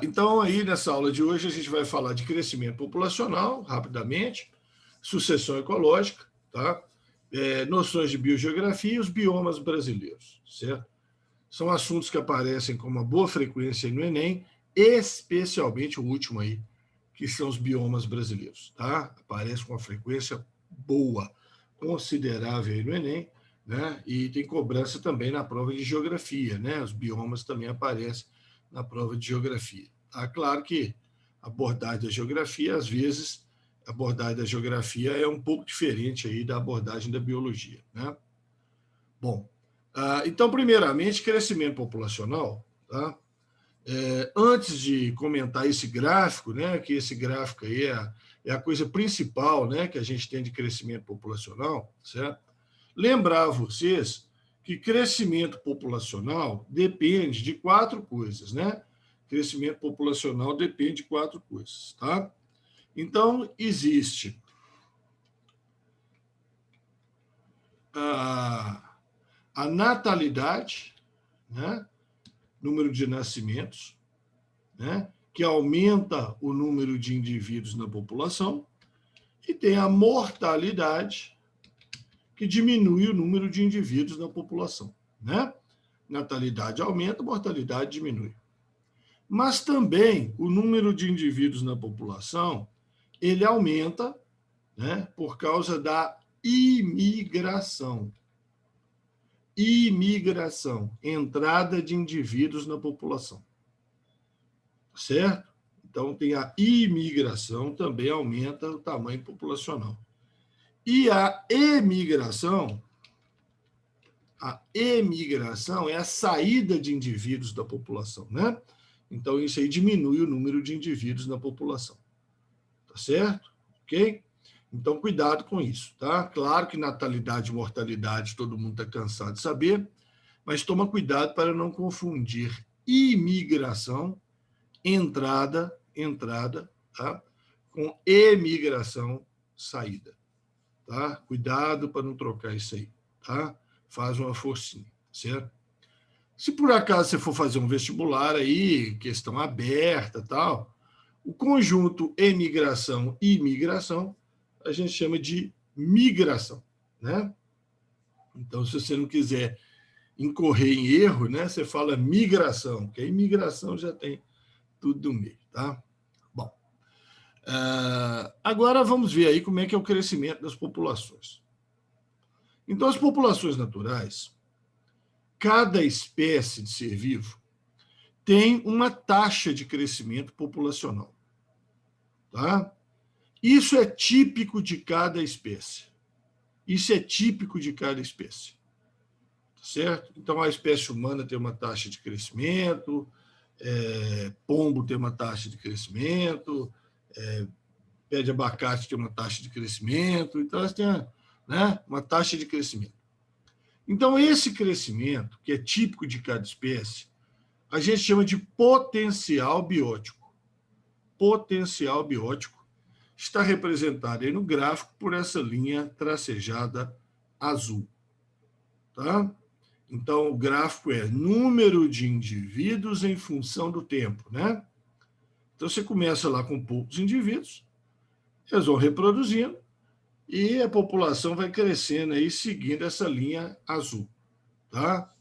Então, aí, nessa aula de hoje, a gente vai falar de crescimento populacional, rapidamente, sucessão ecológica, tá? Noções de biogeografia e os biomas brasileiros, certo? São assuntos que aparecem com uma boa frequência no Enem, especialmente o último aí, que são os biomas brasileiros, tá? Aparece com uma frequência boa, considerável aí no Enem, né? E tem cobrança também na prova de geografia, né? Os biomas também aparecem na prova de geografia. Tá? Claro que a abordagem da geografia, às vezes, a abordagem da geografia é um pouco diferente aí da abordagem da biologia, né? Bom, então, primeiramente, crescimento populacional, tá? Antes de comentar esse gráfico, né, que esse gráfico aí é a coisa principal, né, que a gente tem de crescimento populacional, certo? Lembrar a vocês que crescimento populacional depende de 4 coisas, né? Crescimento populacional depende de 4 coisas, tá? Então, existe a natalidade, né? Número de nascimentos, né? Que aumenta o número de indivíduos na população, e tem a mortalidade, que diminui o número de indivíduos na população, né? Natalidade aumenta, mortalidade diminui. Mas também o número de indivíduos na população, ele aumenta, né, por causa da imigração. Imigração, entrada de indivíduos na população. Certo? Então, tem a imigração, também aumenta o tamanho populacional. E a emigração é a saída de indivíduos da população, né? Então, isso aí diminui o número de indivíduos na população. Tá certo? Ok? Então, cuidado com isso, tá? Claro que natalidade e mortalidade todo mundo está cansado de saber, mas toma cuidado para não confundir imigração, entrada, tá? Com emigração, saída. Tá? Cuidado para não trocar isso aí, tá? Faz uma forcinha, certo? Se por acaso você for fazer um vestibular aí, questão aberta, tal, o conjunto emigração e imigração a gente chama de migração, né? Então, se você não quiser incorrer em erro, né, você fala migração, que a imigração já tem tudo no meio, tá? Bom, agora vamos ver aí como é que é o crescimento das populações. Então, as populações naturais, cada espécie de ser vivo tem uma taxa de crescimento populacional, tá? Isso é típico de cada espécie. Isso é típico de cada espécie, certo? Então, a espécie humana tem uma taxa de crescimento, pombo tem uma taxa de crescimento, pé de abacate tem uma taxa de crescimento, então elas têm, né, uma taxa de crescimento. Então, esse crescimento, que é típico de cada espécie, a gente chama de potencial biótico. Potencial biótico está representado aí no gráfico por essa linha tracejada azul. Tá? Então, o gráfico é número de indivíduos em função do tempo, né? Então, você começa lá com poucos indivíduos, eles vão reproduzindo, e a população vai crescendo aí, seguindo essa linha azul. Tá?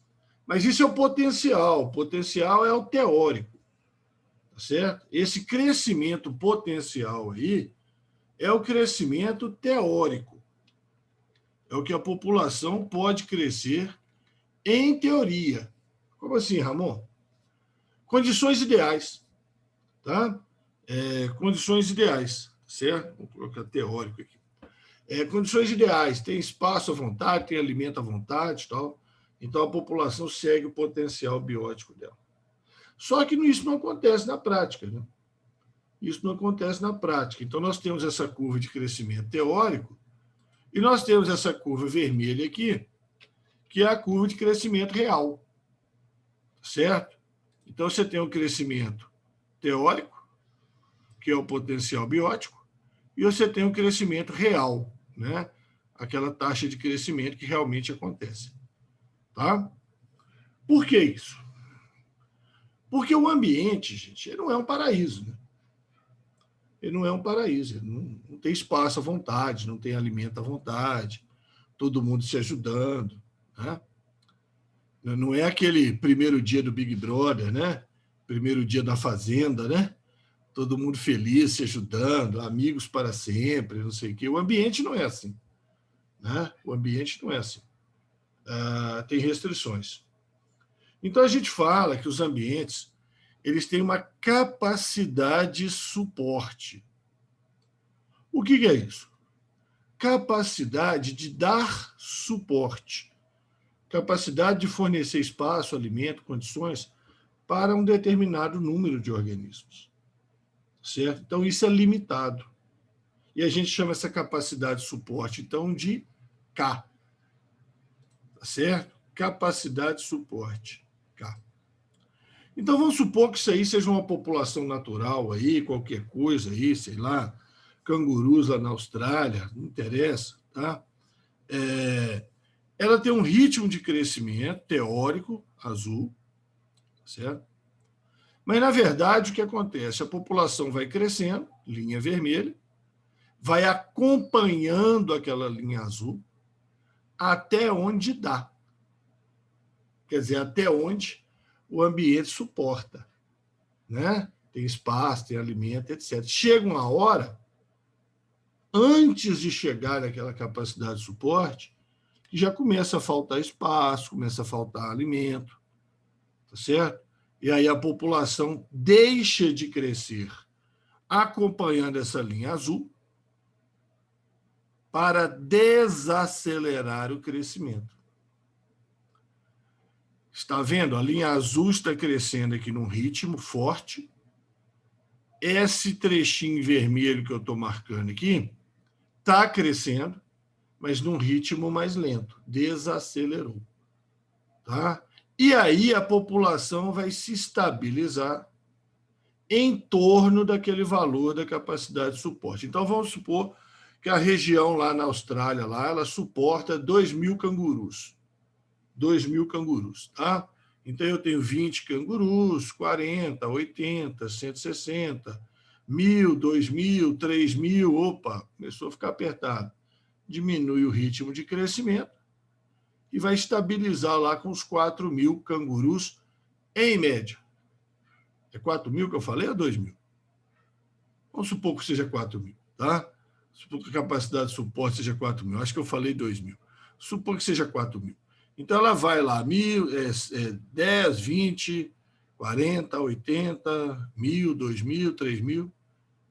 Mas isso é o potencial é o teórico. Tá certo? Esse crescimento potencial aí é o crescimento teórico. É o que a população pode crescer em teoria. Como assim, Ramon? Condições ideais. Tá? Condições ideais, certo? Vou colocar teórico aqui. Condições ideais, tem espaço à vontade, tem alimento à vontade, tal. Então a população segue o potencial biótico dela. Só que isso não acontece na prática, né? Isso não acontece na prática. Então nós temos essa curva de crescimento teórico e nós temos essa curva vermelha aqui, que é a curva de crescimento real, certo? Então você tem um crescimento teórico, que é o potencial biótico, e você tem um crescimento real, né? Aquela taxa de crescimento que realmente acontece. Tá? Por que isso? Porque o ambiente, gente, ele não é um paraíso, né? Ele não é um paraíso, ele não tem espaço à vontade, não tem alimento à vontade, todo mundo se ajudando, né? Não é aquele primeiro dia do Big Brother, né? Primeiro dia da Fazenda, né? Todo mundo feliz, se ajudando, amigos para sempre, não sei o quê. O ambiente não é assim, né? O ambiente não é assim. Tem restrições. Então, a gente fala que os ambientes eles têm uma capacidade de suporte. O que é isso? Capacidade de dar suporte. Capacidade de fornecer espaço, alimento, condições para um determinado número de organismos. Certo? Então, isso é limitado. E a gente chama essa capacidade de suporte, então, de K. Tá certo? Capacidade de suporte. K. Então, vamos supor que isso aí seja uma população natural aí, qualquer coisa aí, sei lá, cangurus lá na Austrália, não interessa, tá? Ela tem um ritmo de crescimento teórico, azul, certo? Mas, na verdade, o que acontece? A população vai crescendo, linha vermelha, vai acompanhando aquela linha azul até onde dá. Quer dizer, até onde o ambiente suporta, né? Tem espaço, tem alimento, etc. Chega uma hora, antes de chegar naquela capacidade de suporte, que já começa a faltar espaço, começa a faltar alimento, tá certo? E aí a população deixa de crescer acompanhando essa linha azul para desacelerar o crescimento. Está vendo? A linha azul está crescendo aqui num ritmo forte. Esse trechinho vermelho que eu estou marcando aqui está crescendo, mas num ritmo mais lento. Desacelerou. Tá? E aí a população vai se estabilizar em torno daquele valor da capacidade de suporte. Então, vamos supor que a região lá na Austrália, lá, ela suporta 2.000 cangurus. 2.000 cangurus, tá? Então, eu tenho 20 cangurus, 40, 80, 160, 1.000, 2.000, 3.000, opa, começou a ficar apertado. Diminui o ritmo de crescimento e vai estabilizar lá com os 4.000 cangurus em média. É 4.000 que eu falei ou 2.000? Vamos supor que seja 4.000, tá? Supor que a capacidade de suporte seja 4.000. Acho que eu falei 2.000. Supor que seja 4.000. Então, ela vai lá, 10, 20, 40, 80, 1.000, 2.000, 3.000,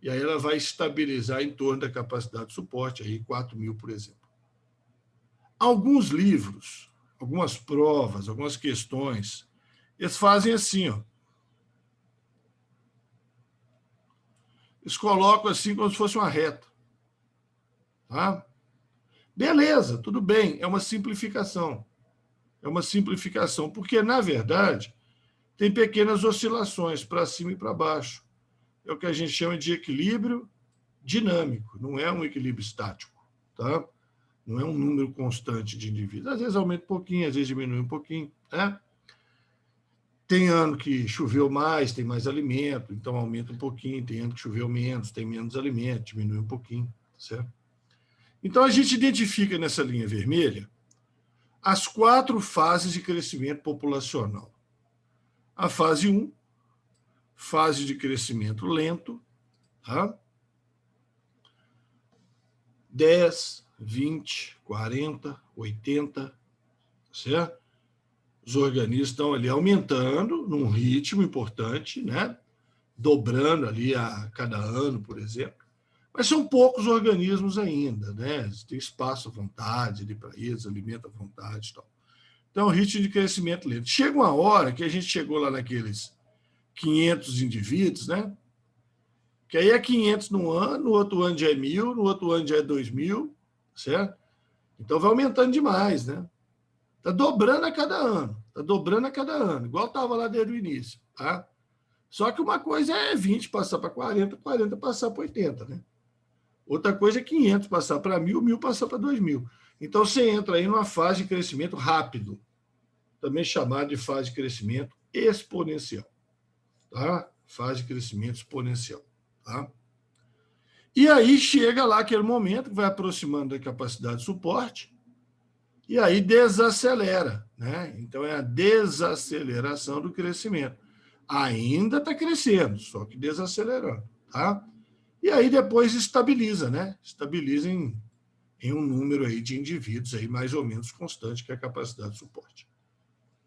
e aí ela vai estabilizar em torno da capacidade de suporte, aí 4.000, por exemplo. Alguns livros, algumas provas, algumas questões, eles fazem assim, ó. Eles colocam assim como se fosse uma reta. Tá? Beleza, tudo bem, é uma simplificação. É uma simplificação, porque, na verdade, tem pequenas oscilações para cima e para baixo. É o que a gente chama de equilíbrio dinâmico, não é um equilíbrio estático. Tá? Não é um número constante de indivíduos. Às vezes aumenta um pouquinho, às vezes diminui um pouquinho. Né? Tem ano que choveu mais, tem mais alimento, então aumenta um pouquinho. Tem ano que choveu menos, tem menos alimento, diminui um pouquinho. Certo? Então, a gente identifica nessa linha vermelha as 4 fases de crescimento populacional. A fase 1, fase de crescimento lento, tá? 10, 20, 40, 80, certo? Os organismos estão ali aumentando num ritmo importante, né? Dobrando ali a cada ano, por exemplo. Mas são poucos organismos ainda, né? Tem espaço à vontade ali para eles, alimento à vontade e tal. Então, o ritmo de crescimento lento. Chega uma hora que a gente chegou lá naqueles 500 indivíduos, né? Que aí é 500 no ano, no outro ano já é 1.000, no outro ano já é 2.000, certo? Então, vai aumentando demais, né? Está dobrando a cada ano. Está dobrando a cada ano, igual estava lá desde o início, tá? Só que uma coisa é 20 passar para 40, 40 passar para 80, né? Outra coisa é 500 passar para 1.000, 1.000 passar para 2.000. Então, você entra aí numa fase de crescimento rápido, também chamada de fase de crescimento exponencial. tá? Fase de crescimento exponencial, tá? E aí chega lá aquele momento que vai aproximando da capacidade de suporte e aí desacelera, né? Então é a desaceleração do crescimento. Ainda está crescendo, só que desacelerando, tá? E aí depois estabiliza, né? Estabiliza em um número aí de indivíduos aí mais ou menos constante, que é a capacidade de suporte.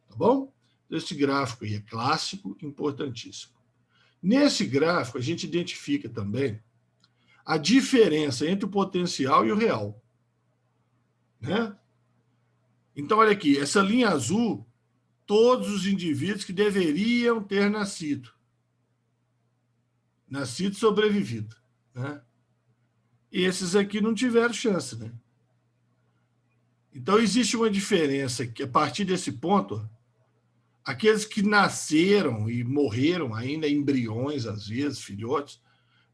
Tá bom? Esse gráfico aí é clássico, importantíssimo. Nesse gráfico, a gente identifica também a diferença entre o potencial e o real, né? Então, olha aqui, essa linha azul, todos os indivíduos que deveriam ter nascido e sobrevivido, né? E esses aqui não tiveram chance, né? Então, existe uma diferença que, a partir desse ponto, aqueles que nasceram e morreram ainda embriões, às vezes, filhotes,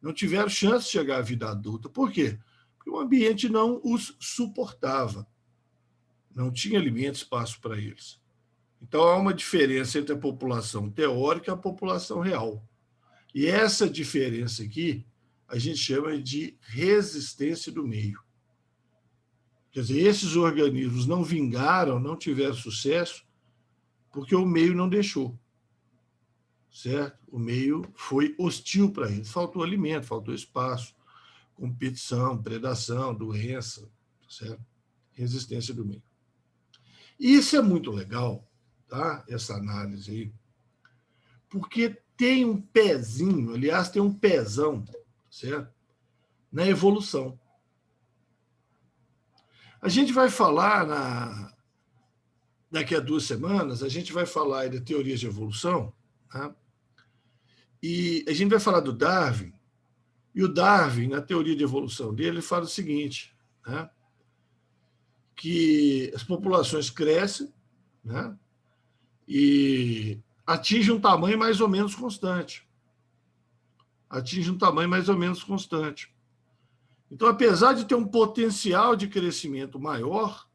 não tiveram chance de chegar à vida adulta. Por quê? Porque o ambiente não os suportava. Não tinha alimento, espaço para eles. Então, há uma diferença entre a população teórica e a população real. E essa diferença aqui, a gente chama de resistência do meio. Quer dizer, esses organismos não vingaram, não tiveram sucesso, porque o meio não deixou. Certo? O meio foi hostil para eles. Faltou alimento, faltou espaço, competição, predação, doença, certo? Resistência do meio. E isso é muito legal, tá? Essa análise aí, porque tem um pezinho, aliás, tem um pezão, certo? Na evolução. A gente vai falar daqui a 2 semanas, a gente vai falar aí de teorias de evolução, tá? E a gente vai falar do Darwin, e o Darwin, na teoria de evolução dele, ele fala o seguinte, né? Que as populações crescem, né? E atingem um tamanho mais ou menos constante. Atingem um tamanho mais ou menos constante. Então, apesar de ter um potencial de crescimento maior,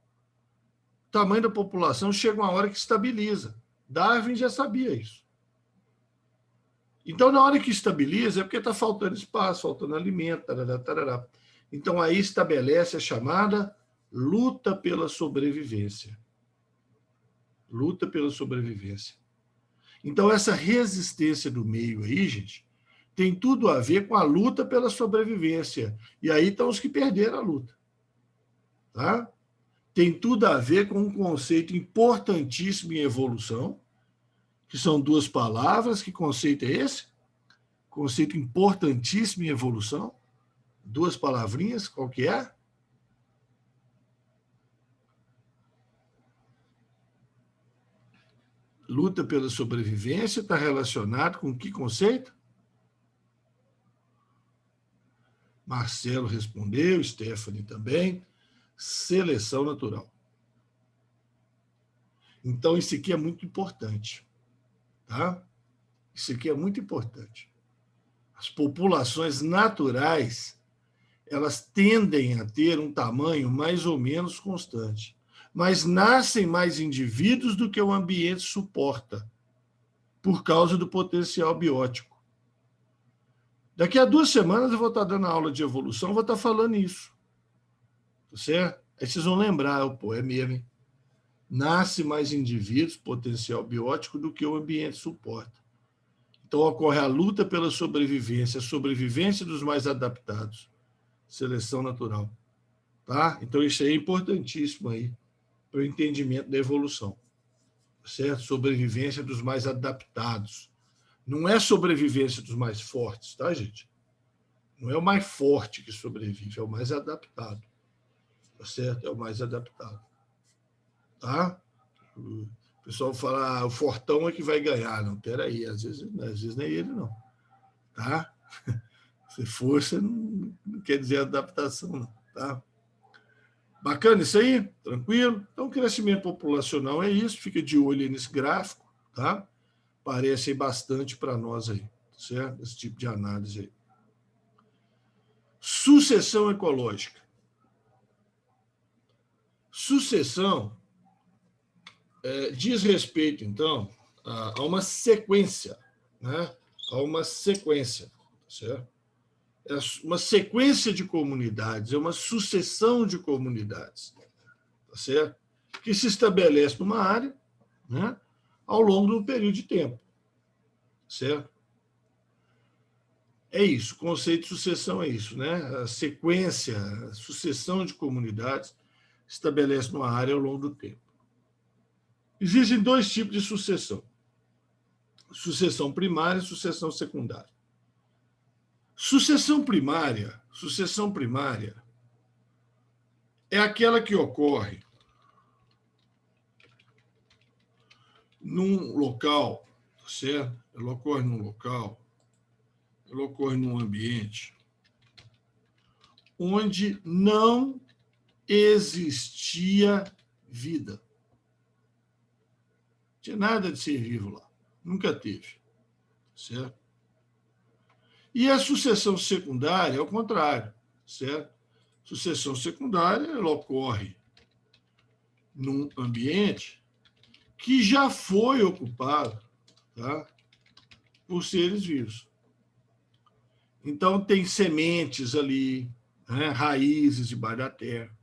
o tamanho da população chega uma hora que estabiliza. Darwin já sabia isso. Então, na hora que estabiliza, é porque está faltando espaço, faltando alimento, tarará, tarará. Então, aí estabelece a chamada luta pela sobrevivência. Luta pela sobrevivência. Então, essa resistência do meio aí, gente, tem tudo a ver com a luta pela sobrevivência. E aí estão os que perderam a luta. Tá? Tem tudo a ver com um conceito importantíssimo em evolução, que são 2 palavras. Que conceito é esse? Conceito importantíssimo em evolução. 2 palavrinhas, qual que é? Luta pela sobrevivência está relacionado com que conceito? Marcelo respondeu, Stephanie também. Seleção natural. Então, isso aqui é muito importante. Tá? Isso aqui é muito importante. As populações naturais, elas tendem a ter um tamanho mais ou menos constante, mas nascem mais indivíduos do que o ambiente suporta, por causa do potencial biótico. Daqui a 2 semanas eu vou estar dando aula de evolução, vou estar falando isso. Tá certo? Aí vocês vão lembrar, pô, é mesmo, hein? Nasce mais indivíduos, potencial biótico, do que o ambiente suporta. Então ocorre a luta pela sobrevivência, a sobrevivência dos mais adaptados. Seleção natural. Tá? Então isso aí é importantíssimo aí para o entendimento da evolução. Certo? Sobrevivência dos mais adaptados. Não é sobrevivência dos mais fortes, tá, gente? Não é o mais forte que sobrevive, é o mais adaptado. Tá certo? É o mais adaptado. Tá? O pessoal fala, o fortão é que vai ganhar. Não, peraí, às vezes não é ele, não. Tá? Se força não quer dizer adaptação, não. Tá? Bacana isso aí? Tranquilo? Então, crescimento populacional é isso. Fica de olho aí nesse gráfico, tá? Parece bastante para nós aí, certo? Esse tipo de análise aí. Sucessão ecológica. Sucessão diz respeito, então, a uma sequência, né? a uma sequência, certo? É uma sequência de comunidades, é uma sucessão de comunidades, tá certo? Que se estabelece numa área, né, ao longo de um período de tempo, certo? É isso, o conceito de sucessão é isso, né? A sequência, a sucessão de comunidades estabelece numa área ao longo do tempo. Existem dois tipos de sucessão: sucessão primária e sucessão secundária. Sucessão primária é aquela que ocorre num local, certo? Ela ocorre num local, ela ocorre num ambiente onde não existia vida. Não tinha nada de ser vivo lá. Nunca teve. Certo? E a sucessão secundária é o contrário. Certo? Sucessão secundária ela ocorre num ambiente que já foi ocupado, tá, por seres vivos. Então, tem sementes ali, né, raízes debaixo da terra,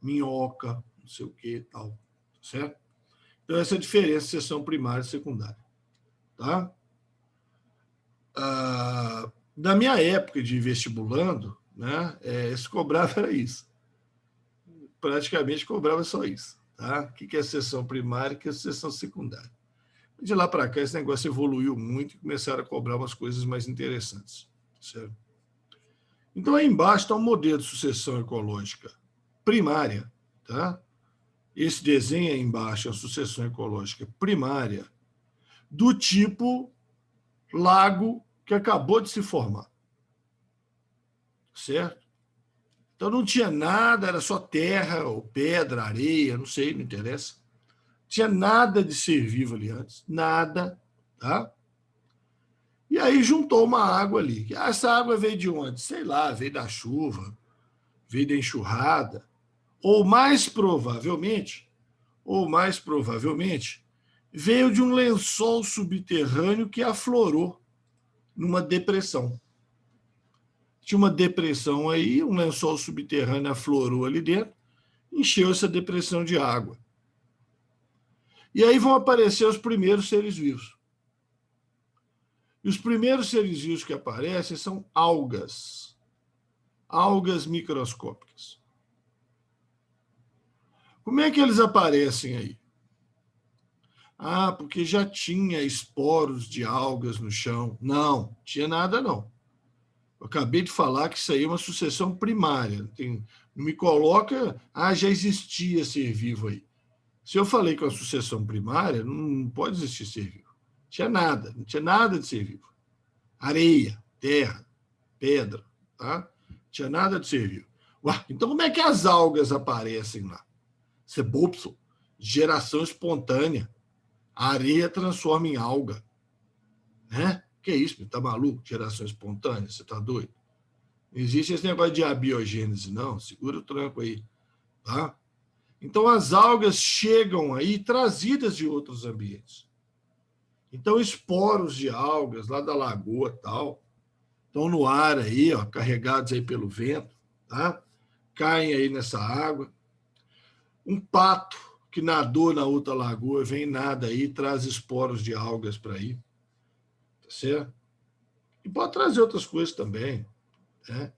minhoca, não sei o que tal. Certo? Então, essa é a diferença de sucessão primária e secundária. Tá? Na minha época de vestibulando, né, se cobrava era isso. Praticamente cobrava só isso. Tá? O que é sessão primária e o que é sessão secundária. De lá para cá, esse negócio evoluiu muito e começaram a cobrar umas coisas mais interessantes. Certo? Então, aí embaixo está um modelo de sucessão ecológica primária. Tá? Esse desenho aí embaixo é a sucessão ecológica primária do tipo lago que acabou de se formar. Certo? Então não tinha nada, era só terra, ou pedra, areia, não sei, não interessa. Não tinha nada de ser vivo ali antes, nada, tá? E aí juntou uma água ali. Essa água veio de onde? Sei lá, veio da chuva, veio da enxurrada, ou mais provavelmente, veio de um lençol subterrâneo que aflorou numa depressão. Tinha uma depressão aí, um lençol subterrâneo aflorou ali dentro, encheu essa depressão de água. E aí vão aparecer os primeiros seres vivos. E os primeiros seres vivos que aparecem são algas. Algas microscópicas. Como é que eles aparecem aí? Ah, porque já tinha esporos de algas no chão. Não, tinha nada não. Eu acabei de falar que isso aí é uma sucessão primária. Não me coloca, já existia ser vivo aí. Se eu falei que é uma sucessão primária, não pode existir ser vivo. Não tinha nada de ser vivo. Areia, terra, pedra, tá? Não tinha nada de ser vivo. Ué, então como é que as algas aparecem lá? Isso é Bobson, geração espontânea. A areia transforma em alga. Né? Que é isso, tá maluco? Geração espontânea, você tá doido? Não existe esse negócio de abiogênese, não. Segura o tranco aí. Tá? Então, as algas chegam aí trazidas de outros ambientes. Então, esporos de algas lá da lagoa tal, estão no ar aí, ó, carregados aí pelo vento, tá? Caem aí nessa água. Um pato que nadou na outra lagoa, vem nada aí, traz esporos de algas para aí. Tá certo? E pode trazer outras coisas também. Né?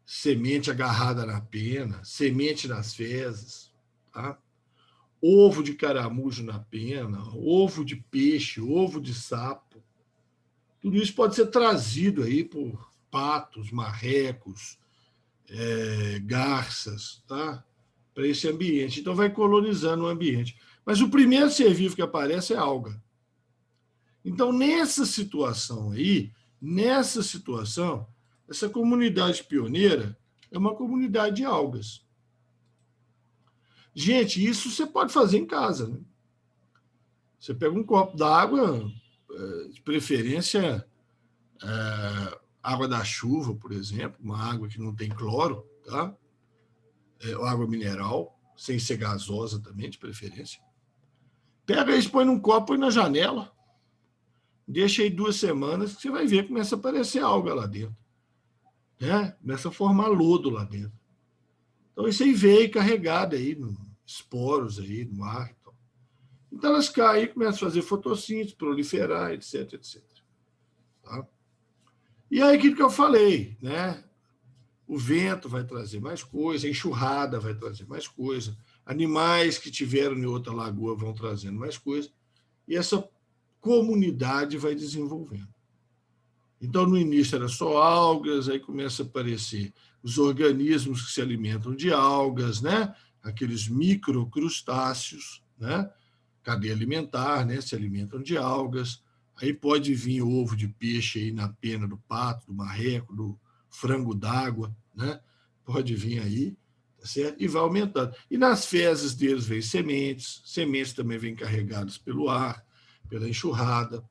Semente agarrada na pena, semente nas fezes, tá? Ovo de caramujo na pena, ovo de peixe, ovo de sapo. Tudo isso pode ser trazido aí por patos, marrecos, garças, tá? Para esse ambiente. Então vai colonizando o ambiente. Mas o primeiro ser vivo que aparece é a alga. Então, nessa situação, essa comunidade pioneira é uma comunidade de algas. Gente, isso você pode fazer em casa. Né? Você pega um copo d'água, de preferência água da chuva, por exemplo, uma água que não tem cloro, tá? Água mineral, sem ser gasosa também, de preferência. Pega isso, põe num copo, põe na janela. deixa aí 2 semanas que você vai ver que começa a aparecer alga lá dentro. Né? Começa a formar lodo lá dentro. Então, isso aí veio carregado aí, esporos aí no ar. Então, elas caem e começam a fazer fotossíntese, proliferar, etc, etc. Tá? E aí, aquilo que eu falei, né? O vento vai trazer mais coisa, a enxurrada vai trazer mais coisa, animais que tiveram em outra lagoa vão trazendo mais coisa, e essa comunidade vai desenvolvendo. Então, no início era só algas, aí começa a aparecer os organismos que se alimentam de algas, né? Aqueles microcrustáceos, né? Cadeia alimentar, né? Se alimentam de algas. Aí pode vir ovo de peixe aí na pena do pato, do marreco, do frango d'água, né? Pode vir aí, tá certo? E vai aumentando. E nas fezes deles vem sementes, sementes também vêm carregadas pelo ar, pela enxurrada,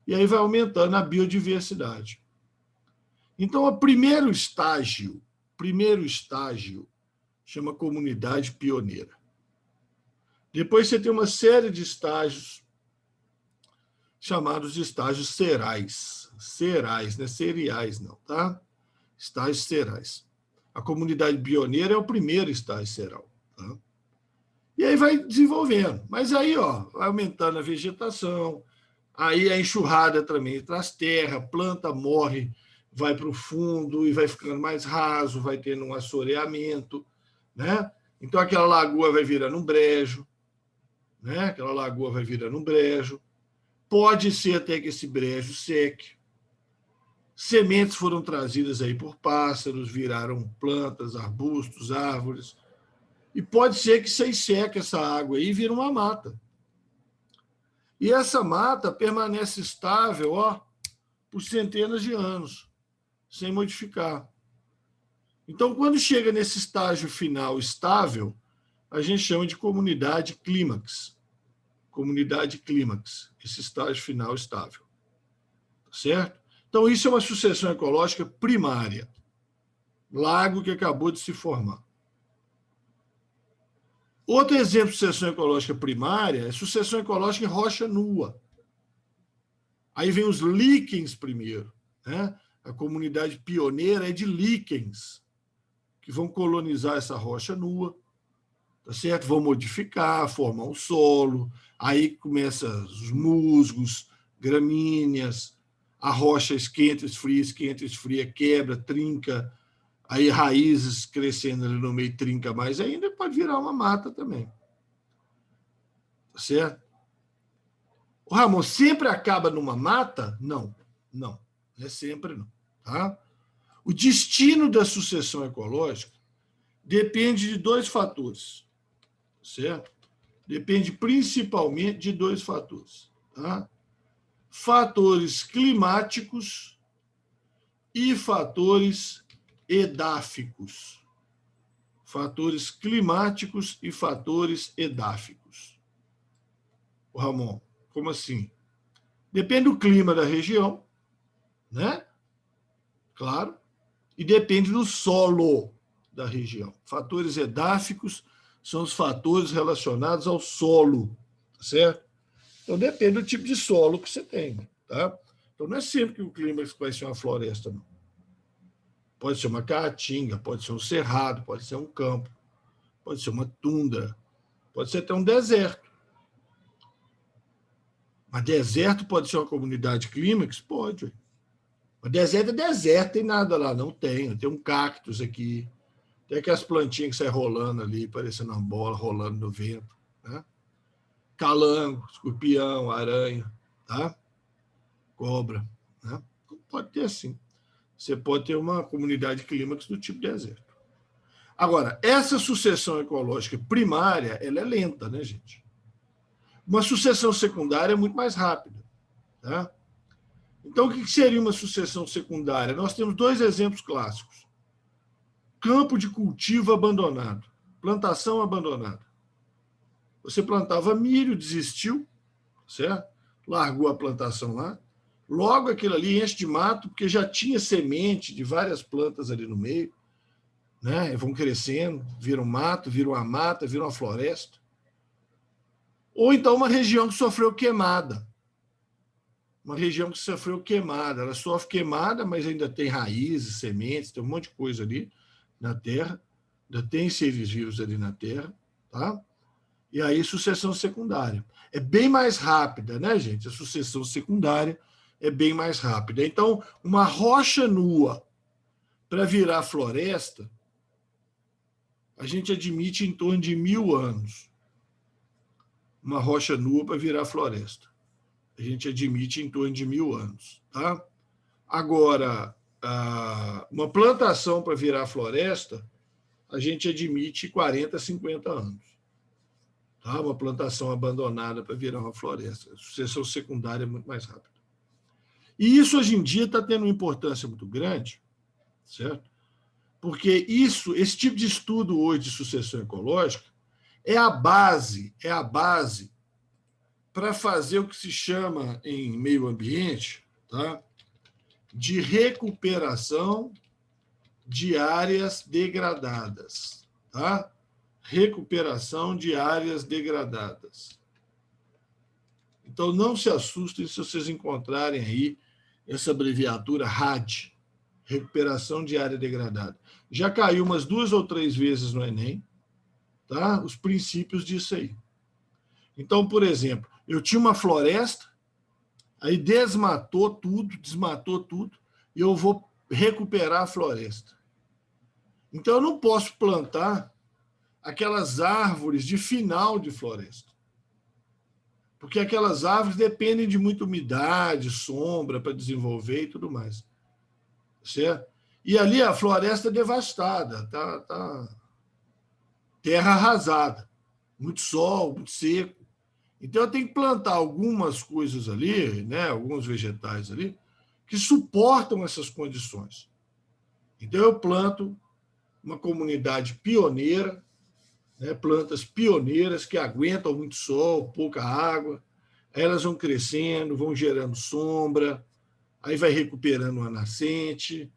e aí vai aumentando a biodiversidade. Então, o primeiro estágio chama comunidade pioneira. Depois você tem uma série de estágios chamados de estágios serais. Serais, não é cereais, não, tá? Estágios serais. A comunidade pioneira é o primeiro estágio seral. Tá? E aí vai desenvolvendo. Mas aí, ó, vai aumentando a vegetação, aí a enxurrada também traz terra, planta morre, vai para o fundo e vai ficando mais raso, vai tendo um assoreamento, né? Então aquela lagoa vai virando um brejo, né? Aquela lagoa vai virando um brejo. Pode ser até que esse brejo seque. Sementes foram trazidas aí por pássaros, viraram plantas, arbustos, árvores. E pode ser que você seque essa água aí e vira uma mata. E essa mata permanece estável, ó, por centenas de anos, sem modificar. Então, quando chega nesse estágio final estável, a gente chama de comunidade clímax. Comunidade clímax, esse estágio final estável. Certo? Então, isso é uma sucessão ecológica primária. Lago que acabou de se formar. Outro exemplo de sucessão ecológica primária é sucessão ecológica em rocha nua. Aí vem os líquens primeiro. Né? A comunidade pioneira é de líquens, que vão colonizar essa rocha nua, tá certo? Vão modificar, formar um solo, aí começa os musgos, gramíneas, a rocha esquenta, esfria, quebra, trinca, aí raízes crescendo ali no meio, trinca mais ainda, pode virar uma mata também. Tá certo? O Ramon sempre acaba numa mata? Não, não é sempre não. Tá? O destino da sucessão ecológica depende de 2 fatores, certo? Depende principalmente de 2 fatores, tá? Fatores climáticos e fatores edáficos. Fatores climáticos e fatores edáficos. O Ramon, como assim? Depende do clima da região, né? Claro. E depende do solo da região. Fatores edáficos são os fatores relacionados ao solo, certo? Então depende do tipo de solo que você tem, tá? Então não é sempre que o clima vai ser uma floresta, não. Pode ser uma caatinga, pode ser um cerrado, pode ser um campo, pode ser uma tundra, pode ser até um deserto. Mas deserto pode ser uma comunidade clímax? Pode. Mas deserto é deserto, tem nada lá, não tem. Tem um cactus aqui, tem aquelas plantinhas que saem rolando ali, parecendo uma bola, rolando no vento. Né? Calango, escorpião, aranha, tá? Cobra. Né? Pode ter assim. Você pode ter uma comunidade clímax do tipo deserto. Agora, essa sucessão ecológica primária, ela é lenta, né, gente? Uma sucessão secundária é muito mais rápida. Tá? Então, o que seria uma sucessão secundária? Nós temos 2 exemplos clássicos. Campo de cultivo abandonado, plantação abandonada. Você plantava milho, desistiu, certo? Largou a plantação lá. Logo aquilo ali enche de mato, porque já tinha semente de várias plantas ali no meio, né? Vão crescendo, viram mato, viram uma mata, viram uma floresta. Ou então uma região que sofreu queimada, uma região que sofreu queimada. Ela sofre queimada, mas ainda tem raízes, sementes, tem um monte de coisa ali na terra, ainda tem seres vivos ali na terra, tá? E aí, sucessão secundária. É bem mais rápida, né, gente? A sucessão secundária é bem mais rápida. Então, uma rocha nua para virar floresta, a gente admite em torno de 1000 anos. Uma rocha nua para virar floresta. A gente admite em torno de 1000 anos. Tá? Agora, uma plantação para virar floresta, a gente admite 40, 50 anos. Tá? Uma plantação abandonada para virar uma floresta. A sucessão secundária é muito mais rápida. E isso, hoje em dia, está tendo uma importância muito grande, certo? Porque esse tipo de estudo hoje de sucessão ecológica é a base para fazer o que se chama em meio ambiente, tá? De recuperação de áreas degradadas, tá? Recuperação de áreas degradadas. Então, não se assustem se vocês encontrarem aí essa abreviatura RAD, recuperação de área degradada. Já caiu umas 2 ou 3 vezes no Enem, tá? Os princípios disso aí. Então, por exemplo, eu tinha uma floresta, aí desmatou tudo, e eu vou recuperar a floresta. Então, eu não posso plantar aquelas árvores de final de floresta, porque aquelas árvores dependem de muita umidade, sombra para desenvolver e tudo mais. Certo? E ali a floresta é devastada, tá terra arrasada, muito sol, muito seco. Então eu tenho que plantar algumas coisas ali, né, alguns vegetais ali, que suportam essas condições. Então eu planto uma comunidade pioneira, né, plantas pioneiras que aguentam muito sol, pouca água, aí elas vão crescendo, vão gerando sombra, aí vai recuperando a nascente,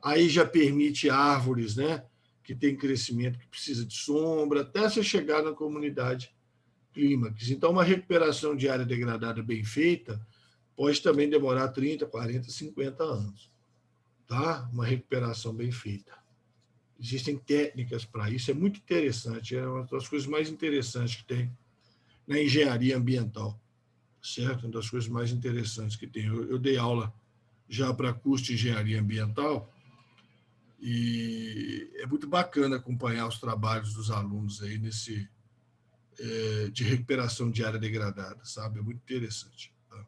aí já permite árvores, né, que tem crescimento, que precisa de sombra, até você chegar na comunidade clímax. Então, uma recuperação de área degradada bem feita pode também demorar 30, 40, 50 anos. Tá? Uma recuperação bem feita. Existem técnicas para isso, é muito interessante, é uma das coisas mais interessantes que tem na engenharia ambiental, certo? Uma das coisas mais interessantes que tem. Eu dei aula já para curso de engenharia ambiental, e é muito bacana acompanhar os trabalhos dos alunos aí de recuperação de área degradada, sabe? É muito interessante. Tá?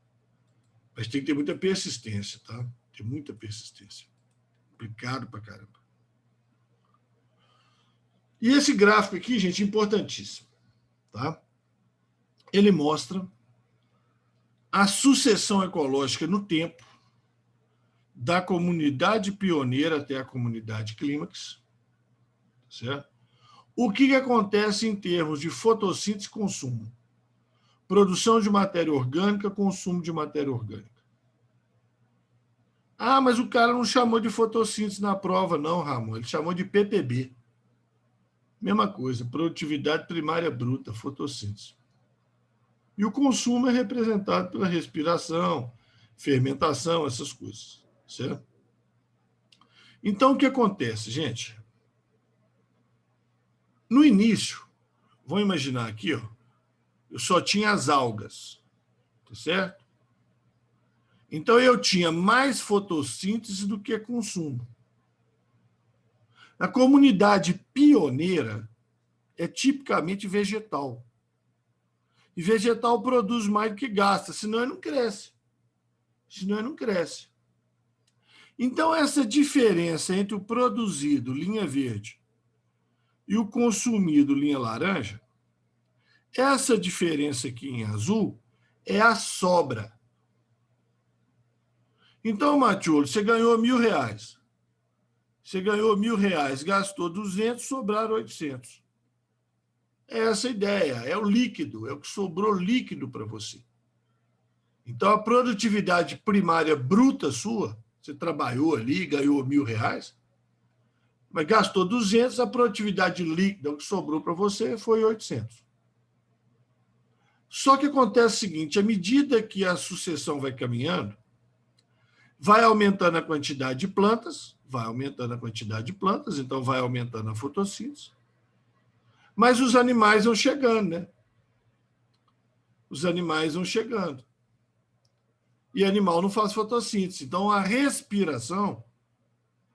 Mas tem que ter muita persistência, tá? Tem muita persistência. Complicado pra caramba. E esse gráfico aqui, gente, é importantíssimo, tá? Ele mostra a sucessão ecológica no tempo da comunidade pioneira até a comunidade clímax, certo? O que acontece em termos de fotossíntese e consumo? Produção de matéria orgânica, consumo de matéria orgânica. Ah, mas o cara não chamou de fotossíntese na prova, não, Ramon. Ele chamou de PPB. Mesma coisa, produtividade primária bruta, fotossíntese. E o consumo é representado pela respiração, fermentação, essas coisas, certo? Então, o que acontece, gente? No início, vamos imaginar aqui, ó, eu só tinha as algas, tá certo? Então, eu tinha mais fotossíntese do que consumo. A comunidade pioneira é tipicamente vegetal. E vegetal produz mais do que gasta, senão ele não cresce. Então, essa diferença entre o produzido, linha verde, e o consumido, linha laranja, essa diferença aqui em azul é a sobra. Então, Matiolo, você ganhou R$1.000. Você ganhou R$1.000, gastou 200, sobraram 800. É essa a ideia, é o líquido, é o que sobrou líquido para você. Então, a produtividade primária bruta sua, você trabalhou ali, ganhou R$1.000, mas gastou 200, a produtividade líquida, o que sobrou para você, foi 800. Só que acontece o seguinte, à medida que a sucessão vai caminhando, vai aumentando a quantidade de plantas, então vai aumentando a fotossíntese, mas os animais vão chegando, né? Os animais vão chegando. E animal não faz fotossíntese. Então, a respiração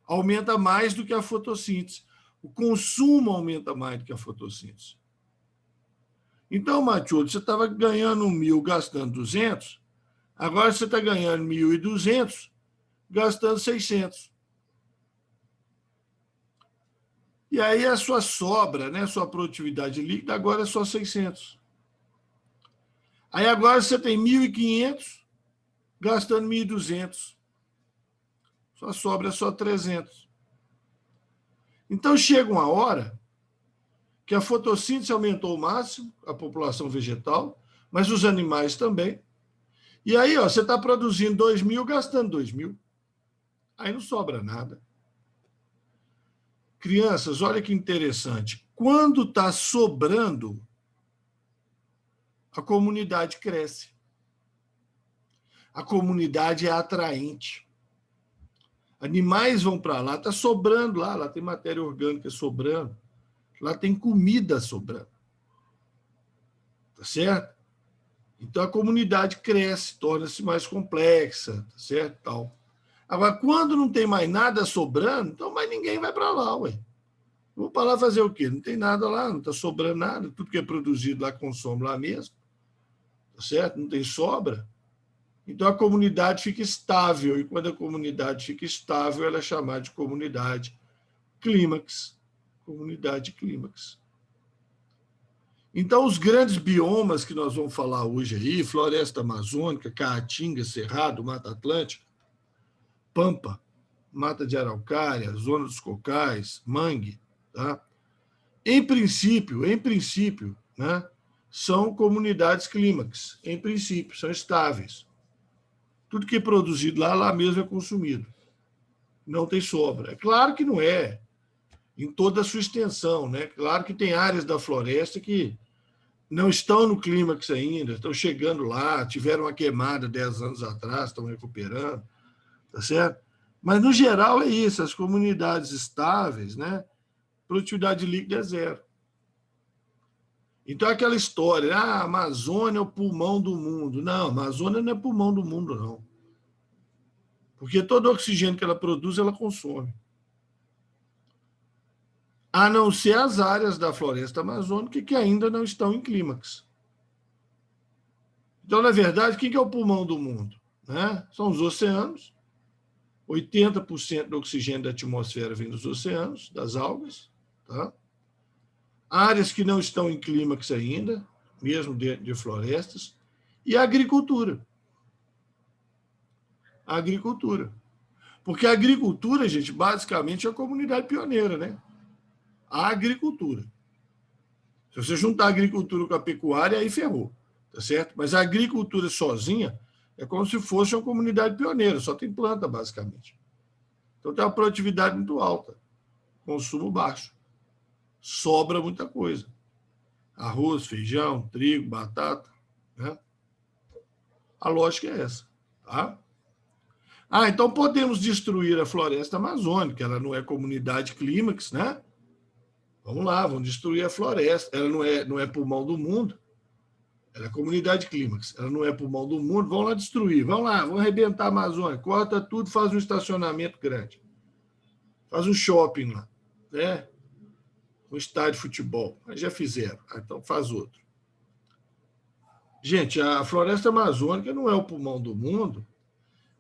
aumenta mais do que a fotossíntese. O consumo aumenta mais do que a fotossíntese. Então, Matheus, você estava ganhando 1.000, gastando 200, agora você está ganhando 1.200, gastando 600. E aí a sua sobra, né, sua produtividade líquida, agora é só 600. Aí agora você tem 1.500, gastando 1.200. Sua sobra é só 300. Então chega uma hora que a fotossíntese aumentou o máximo, a população vegetal, mas os animais também. E aí, ó, você está produzindo 2.000, gastando 2.000. Aí não sobra nada. Crianças, olha que interessante. Quando está sobrando, a comunidade cresce. A comunidade é atraente. Animais vão para lá, está sobrando lá tem matéria orgânica sobrando, lá tem comida sobrando. Tá certo? Então a comunidade cresce, torna-se mais complexa, tá certo? Tal. Agora, quando não tem mais nada sobrando, então mais ninguém vai para lá, ué. Vou para lá fazer o quê? Não tem nada lá, não está sobrando nada, tudo que é produzido lá consome lá mesmo, tá certo? Não tem sobra. Então a comunidade fica estável, e quando a comunidade fica estável, ela é chamada de comunidade clímax. Comunidade clímax. Então, os grandes biomas que nós vamos falar hoje aí, floresta amazônica, caatinga, cerrado, mata atlântica, pampa, mata de araucária, zona dos cocais, mangue, tá? Em princípio, né, são comunidades clímax, em princípio, são estáveis. Tudo que é produzido lá mesmo é consumido. Não tem sobra. É claro que não é em toda a sua extensão, né? Claro que tem áreas da floresta que não estão no clímax ainda, estão chegando lá, tiveram uma queimada 10 anos atrás, estão recuperando, tá certo? Mas, no geral, é isso, as comunidades estáveis, né? Produtividade líquida é zero. Então, aquela história, a Amazônia é o pulmão do mundo. Não, a Amazônia não é pulmão do mundo, não. Porque todo o oxigênio que ela produz, ela consome. A não ser as áreas da floresta amazônica que ainda não estão em clímax. Então, na verdade, quem que é o pulmão do mundo? Né? São os oceanos. 80% do oxigênio da atmosfera vem dos oceanos, das algas. Tá? Áreas que não estão em clímax ainda, mesmo dentro de florestas. E a agricultura. A agricultura. Porque a agricultura, gente, basicamente é a comunidade pioneira, né? A agricultura. Se você juntar a agricultura com a pecuária, aí ferrou, tá certo? Mas a agricultura sozinha é como se fosse uma comunidade pioneira, só tem planta, basicamente. Então tem uma produtividade muito alta, consumo baixo. Sobra muita coisa. Arroz, feijão, trigo, batata, né? A lógica é essa, tá? Então podemos destruir a floresta amazônica, ela não é comunidade clímax, né? Vamos lá, vamos destruir a floresta. Ela não é pulmão do mundo. Ela é comunidade clímax. Ela não é pulmão do mundo. Vamos lá destruir. Vamos lá, vamos arrebentar a Amazônia. Corta tudo, faz um estacionamento grande. Faz um shopping lá. Né? Um estádio de futebol. Mas já fizeram. Então faz outro. Gente, a floresta amazônica não é o pulmão do mundo,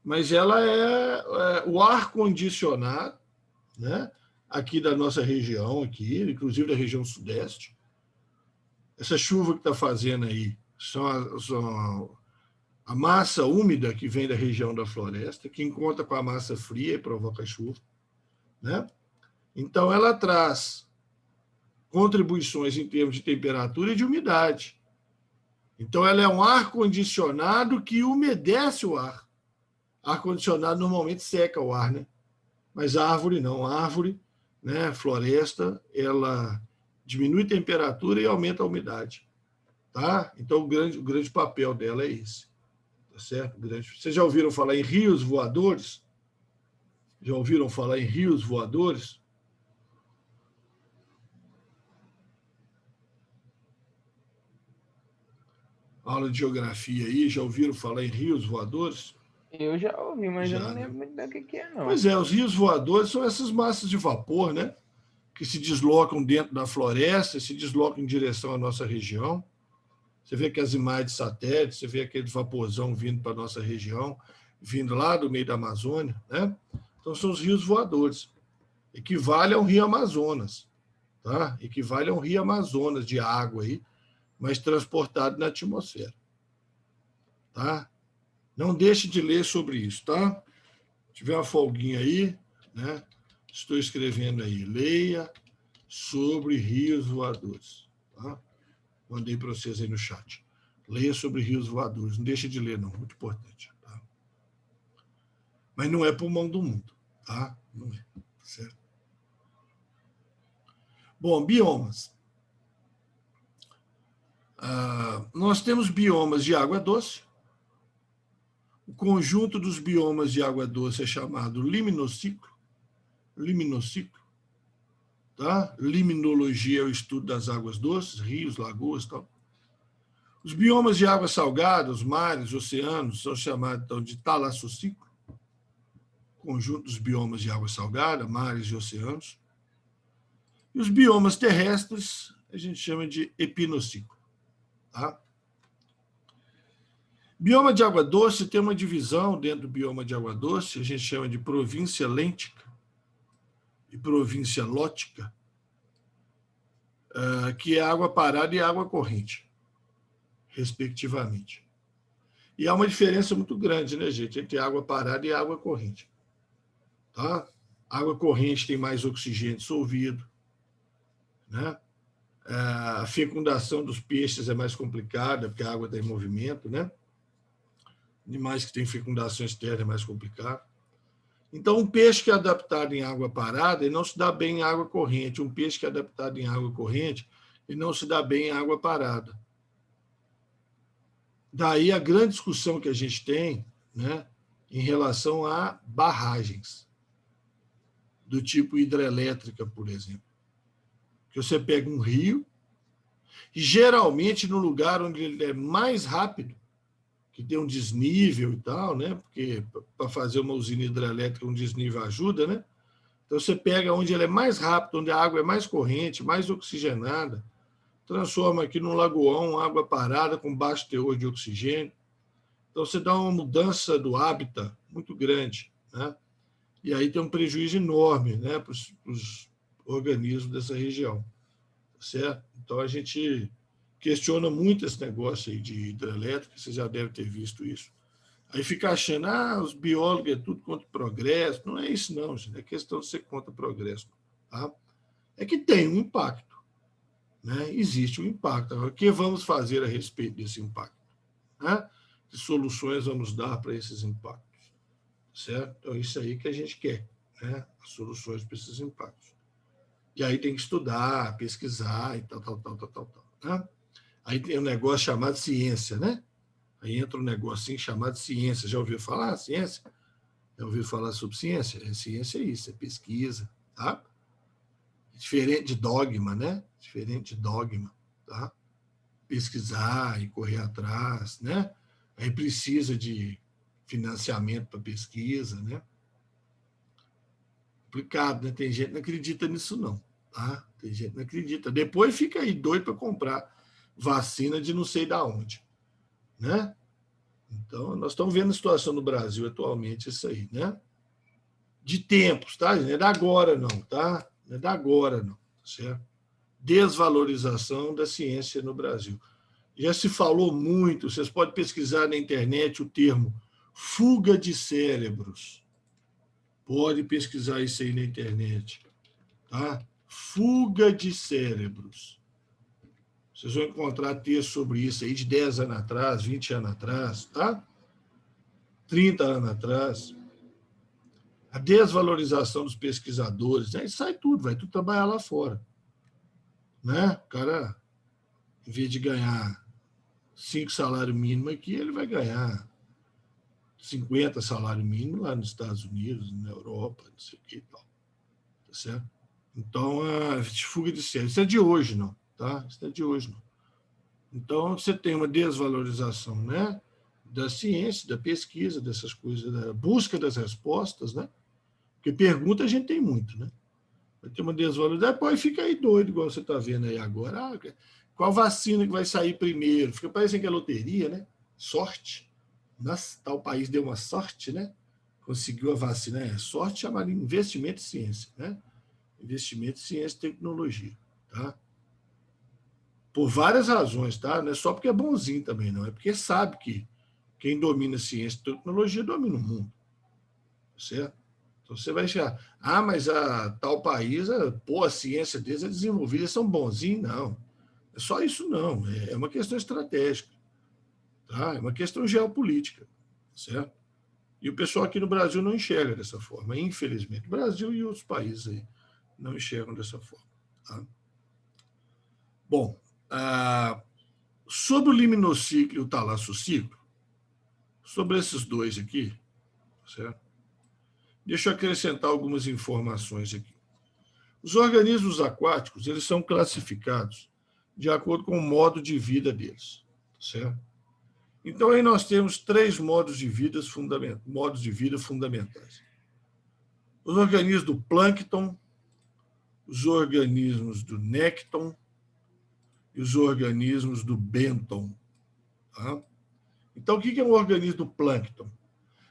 mas ela é o ar condicionado, né? Aqui da nossa região, aqui, inclusive da região sudeste. Essa chuva que está fazendo aí são a massa úmida que vem da região da floresta, que encontra com a massa fria e provoca chuva, né? Então, ela traz contribuições em termos de temperatura e de umidade. Então, ela é um ar-condicionado que umedece o ar. Ar-condicionado normalmente seca o ar, né? Mas a árvore não. A árvore, né, floresta, ela diminui a temperatura e aumenta a umidade. Tá? Então, o grande papel dela é esse. Tá certo? Vocês já ouviram falar em rios voadores? Já ouviram falar em rios voadores? Aula de geografia aí, já ouviram falar em rios voadores? Eu já ouvi, mas eu Já, não né? lembro muito do que é, não. Pois é, os rios voadores são essas massas de vapor, né? Que se deslocam dentro da floresta, se deslocam em direção à nossa região. Você vê que as imagens de satélite, você vê aquele vaporzão vindo para a nossa região, vindo lá do meio da Amazônia, né? Então, são os rios voadores. Equivale ao rio Amazonas, tá? Equivale a um rio Amazonas de água aí, mas transportado na atmosfera, tá? Não deixe de ler sobre isso, tá? Se tiver uma folguinha aí, né? Estou escrevendo aí, leia sobre rios voadores, tá? Mandei para vocês aí no chat. Leia sobre rios voadores, não deixe de ler, não, muito importante, tá? Mas não é pulmão do mundo, tá? Não é, certo? Bom, biomas. Nós temos biomas de água doce. O conjunto dos biomas de água doce é chamado liminociclo. Liminociclo. Tá? Liminologia é o estudo das águas doces, rios, lagoas e tal. Os biomas de água salgada, os mares, oceanos, são chamados então, de talassociclo. Conjunto dos biomas de água salgada, mares e oceanos. E os biomas terrestres a gente chama de epinociclo. Tá? Bioma de água doce tem uma divisão dentro do bioma de água doce, a gente chama de província lêntica e província lótica, que é água parada e água corrente, respectivamente. E há uma diferença muito grande, né, gente, entre água parada e água corrente. Tá? Água corrente tem mais oxigênio dissolvido, né? A fecundação dos peixes é mais complicada, porque a água está em movimento, né? Animais que têm fecundação externa é mais complicado. Então, um peixe que é adaptado em água parada, ele não se dá bem em água corrente. Um peixe que é adaptado em água corrente, ele não se dá bem em água parada. Daí a grande discussão que a gente tem, né, em relação a barragens, do tipo hidrelétrica, por exemplo. Que você pega um rio, e geralmente no lugar onde ele é mais rápido, que tem um desnível e tal, né? Porque para fazer uma usina hidrelétrica, um desnível ajuda, né? Então você pega onde ele é mais rápido, onde a água é mais corrente, mais oxigenada, transforma aqui num lagoão, água parada com baixo teor de oxigênio. Então você dá uma mudança do hábitat muito grande, né? E aí tem um prejuízo enorme, né, para os organismos dessa região, certo? Então a gente questiona muito esse negócio aí de hidrelétrica, vocês já devem ter visto isso. Aí fica achando, os biólogos é tudo contra o progresso. Não é isso, não, gente. É questão de ser contra o progresso. Tá? É que tem um impacto. Né? Existe um impacto. Agora, o que vamos fazer a respeito desse impacto? Né? Que soluções vamos dar para esses impactos? Certo? Então, isso aí que a gente quer, né? As soluções para esses impactos. E aí tem que estudar, pesquisar e tal. Né? Aí tem um negócio chamado ciência, né? Aí entra um negocinho chamado ciência. Já ouviu falar ciência? Já ouviu falar sobre ciência? Ciência é isso, é pesquisa, tá? É diferente de dogma, né? Diferente de dogma, tá? Pesquisar e correr atrás, né? Aí precisa de financiamento para pesquisa, né? Complicado, né? Tem gente que não acredita nisso, não, tá? Tem gente que não acredita. Depois fica aí doido para comprar vacina de não sei da onde, né? Então, nós estamos vendo a situação no Brasil atualmente, isso aí, né? De tempos, tá? Não é da agora, não, tá? Não é da agora, não, certo? Desvalorização da ciência no Brasil. Já se falou muito, vocês podem pesquisar na internet o termo fuga de cérebros. Pode pesquisar isso aí na internet, tá? Fuga de cérebros. Vocês vão encontrar texto sobre isso aí de 10 anos atrás, 20 anos atrás, tá? 30 anos atrás. A desvalorização dos pesquisadores, aí sai tudo, vai tudo trabalhar lá fora. Né? O cara, em vez de ganhar 5 salários mínimos aqui, ele vai ganhar 50 salário mínimo lá nos Estados Unidos, na Europa, não sei o que e tal. Tá certo? Então, a fuga de cérebro, isso é de hoje, não. Tá? Isso é de hoje, não. Então, você tem uma desvalorização, né, da ciência, da pesquisa, dessas coisas, da busca das respostas, né? Porque pergunta a gente tem muito, né? Vai ter uma desvalorização, depois fica aí doido, igual você está vendo aí agora. Ah, qual vacina que vai sair primeiro? Fica parecendo que é loteria, né? Sorte. Nossa, tal país deu uma sorte, né? Conseguiu a vacina. É sorte chamada investimento em ciência, né? Investimento em ciência e tecnologia, tá? Por várias razões, tá? Não é só porque é bonzinho também, não. É porque sabe que quem domina ciência e tecnologia domina o mundo, certo? Então você vai chegar, mas a tal país, a ciência deles é desenvolvida, eles são bonzinhos, não. É só isso, não. É uma questão estratégica, tá? É uma questão geopolítica, certo? E o pessoal aqui no Brasil não enxerga dessa forma, infelizmente. O Brasil e outros países aí não enxergam dessa forma. Tá? Bom, sobre o liminociclo e o talassociclo, sobre esses dois aqui, certo? Deixa eu acrescentar algumas informações aqui. Os organismos aquáticos, eles são classificados de acordo com o modo de vida deles, certo? Então, aí nós temos 3 modos de vida fundamentais. Os organismos do plâncton, os organismos do nécton e os organismos do bênton. Tá? Então, o que é um organismo do plâncton?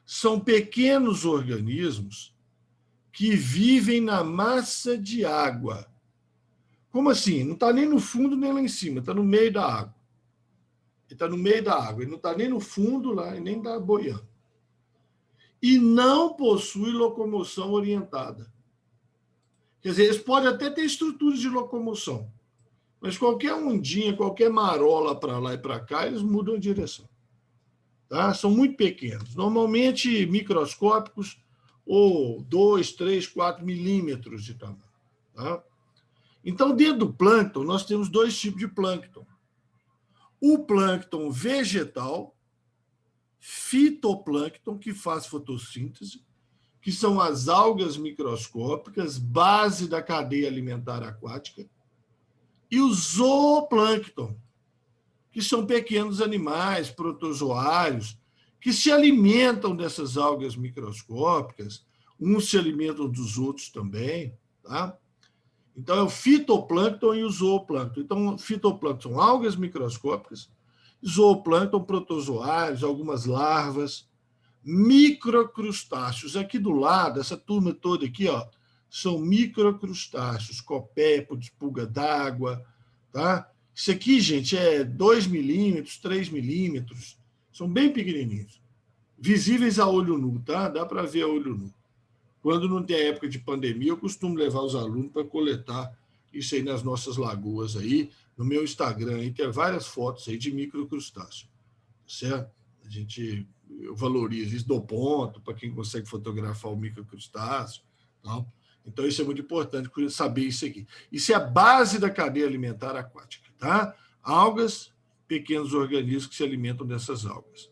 São pequenos organismos que vivem na massa de água. Como assim? Não está nem no fundo nem lá em cima, está no meio da água. Ele está no meio da água, ele não está nem no fundo lá e nem está boiando. E não possui locomoção orientada. Quer dizer, eles podem até ter estruturas de locomoção, mas qualquer ondinha, qualquer marola para lá e para cá, eles mudam de direção. Tá? São muito pequenos, normalmente microscópicos ou 2, 3, 4 milímetros de tamanho. Tá? Então, dentro do plâncton, nós temos 2 tipos de plâncton. O plâncton vegetal, fitoplâncton, que faz fotossíntese, que são as algas microscópicas, base da cadeia alimentar aquática, e o zooplâncton, que são pequenos animais protozoários que se alimentam dessas algas microscópicas, uns se alimentam dos outros também, tá? Então, é o fitoplâncton e o zooplâncton. Então, fitoplâncton são algas microscópicas, zooplâncton, protozoários, algumas larvas, microcrustáceos. Aqui do lado, essa turma toda aqui, ó, são microcrustáceos, copépodes, pulga d'água, tá? Isso aqui, gente, é 2 milímetros, 3 milímetros, são bem pequenininhos, visíveis a olho nu, tá? Dá para ver a olho nu. Quando não tem época de pandemia, eu costumo levar os alunos para coletar isso aí nas nossas lagoas aí, no meu Instagram, aí tem várias fotos aí de microcrustáceo, certo? Eu valorizo isso, dou ponto para quem consegue fotografar o microcrustáceo, tal. Então, isso é muito importante saber isso aqui. Isso é a base da cadeia alimentar aquática, tá? Algas, pequenos organismos que se alimentam dessas algas.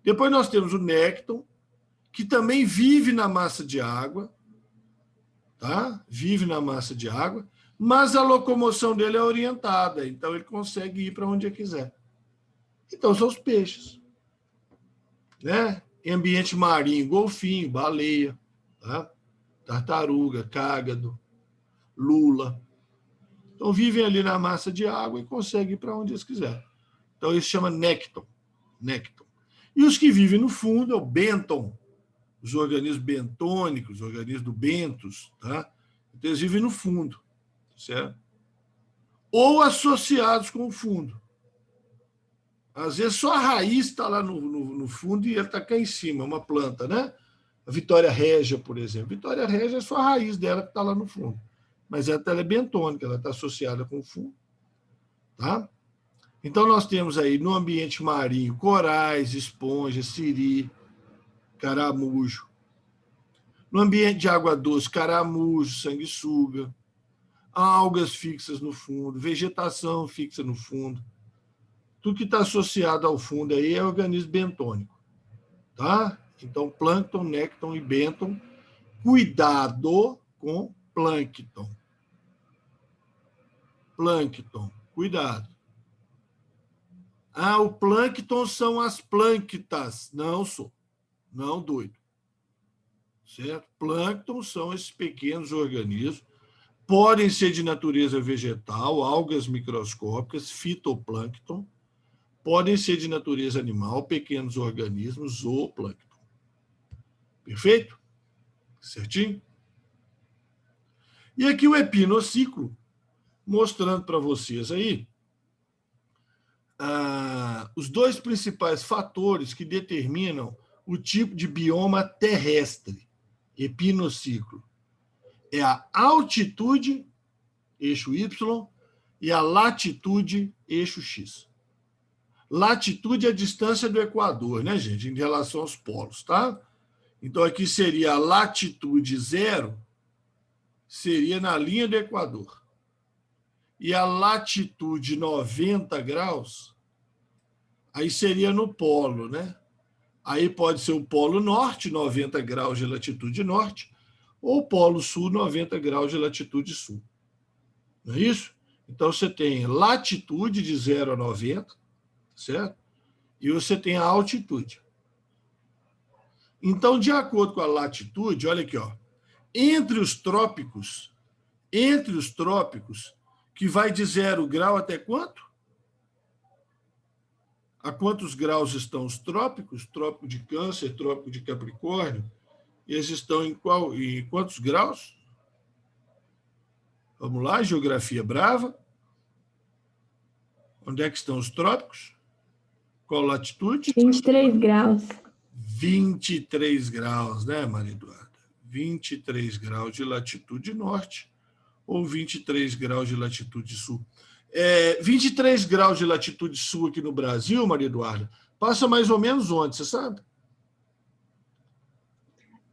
Depois nós temos o nécton, que também vive na massa de água, tá? Vive na massa de água, mas a locomoção dele é orientada, então ele consegue ir para onde ele quiser. Então, são os peixes, né? Em ambiente marinho, golfinho, baleia, tá? Tartaruga, cágado, lula. Então, vivem ali na massa de água e conseguem ir para onde eles quiserem. Então, isso chama nécton. Nécton. E os que vivem no fundo é o bênton, os organismos bentônicos, os organismos do bentos, tá? Então, eles vivem no fundo, certo? Ou associados com o fundo. Às vezes, só a raiz está lá no fundo e ela está cá em cima, uma planta, né? A Vitória Régia, por exemplo. Vitória Régia é só a raiz dela que está lá no fundo. Mas ela é bentônica, ela está associada com o fundo. Tá? Então, nós temos aí no ambiente marinho corais, esponjas, siri, caramujo. No ambiente de água doce, caramujo, sanguessuga, algas fixas no fundo, vegetação fixa no fundo. Tudo que está associado ao fundo aí é organismo bentônico. Tá? Então, plâncton, nécton e bênton. Cuidado com plâncton. Plâncton, cuidado. Ah, o plâncton são as plânctas. Não sou. Não, doido. Certo? Plâncton são esses pequenos organismos. Podem ser de natureza vegetal, algas microscópicas, fitoplâncton. Podem ser de natureza animal, pequenos organismos, zooplâncton. Perfeito? Certinho? E aqui o epinociclo, mostrando para vocês aí os dois principais fatores que determinam o tipo de bioma terrestre, epinociclo. É a altitude, eixo Y, e a latitude, eixo X. Latitude é a distância do Equador, né, gente, em relação aos polos, tá? Então, aqui seria a latitude 0, seria na linha do Equador. E a latitude 90 graus, aí seria no polo, né? Aí pode ser o polo norte, 90 graus de latitude norte, ou o polo sul, 90 graus de latitude sul. Não é isso? Então, você tem latitude de 0 a 90, certo? E você tem a altitude. Então, de acordo com a latitude, olha aqui, ó, entre os trópicos, que vai de 0 grau até quanto? A quantos graus estão os trópicos? Trópico de Câncer, trópico de Capricórnio. Eles estão em quantos graus? Vamos lá, geografia brava. Onde é que estão os trópicos? Qual latitude? 23 graus. 23 graus, né, Maria Eduarda? 23 graus de latitude norte ou 23 graus de latitude sul. 23 graus de latitude sul aqui no Brasil, Maria Eduarda, passa mais ou menos onde, você sabe?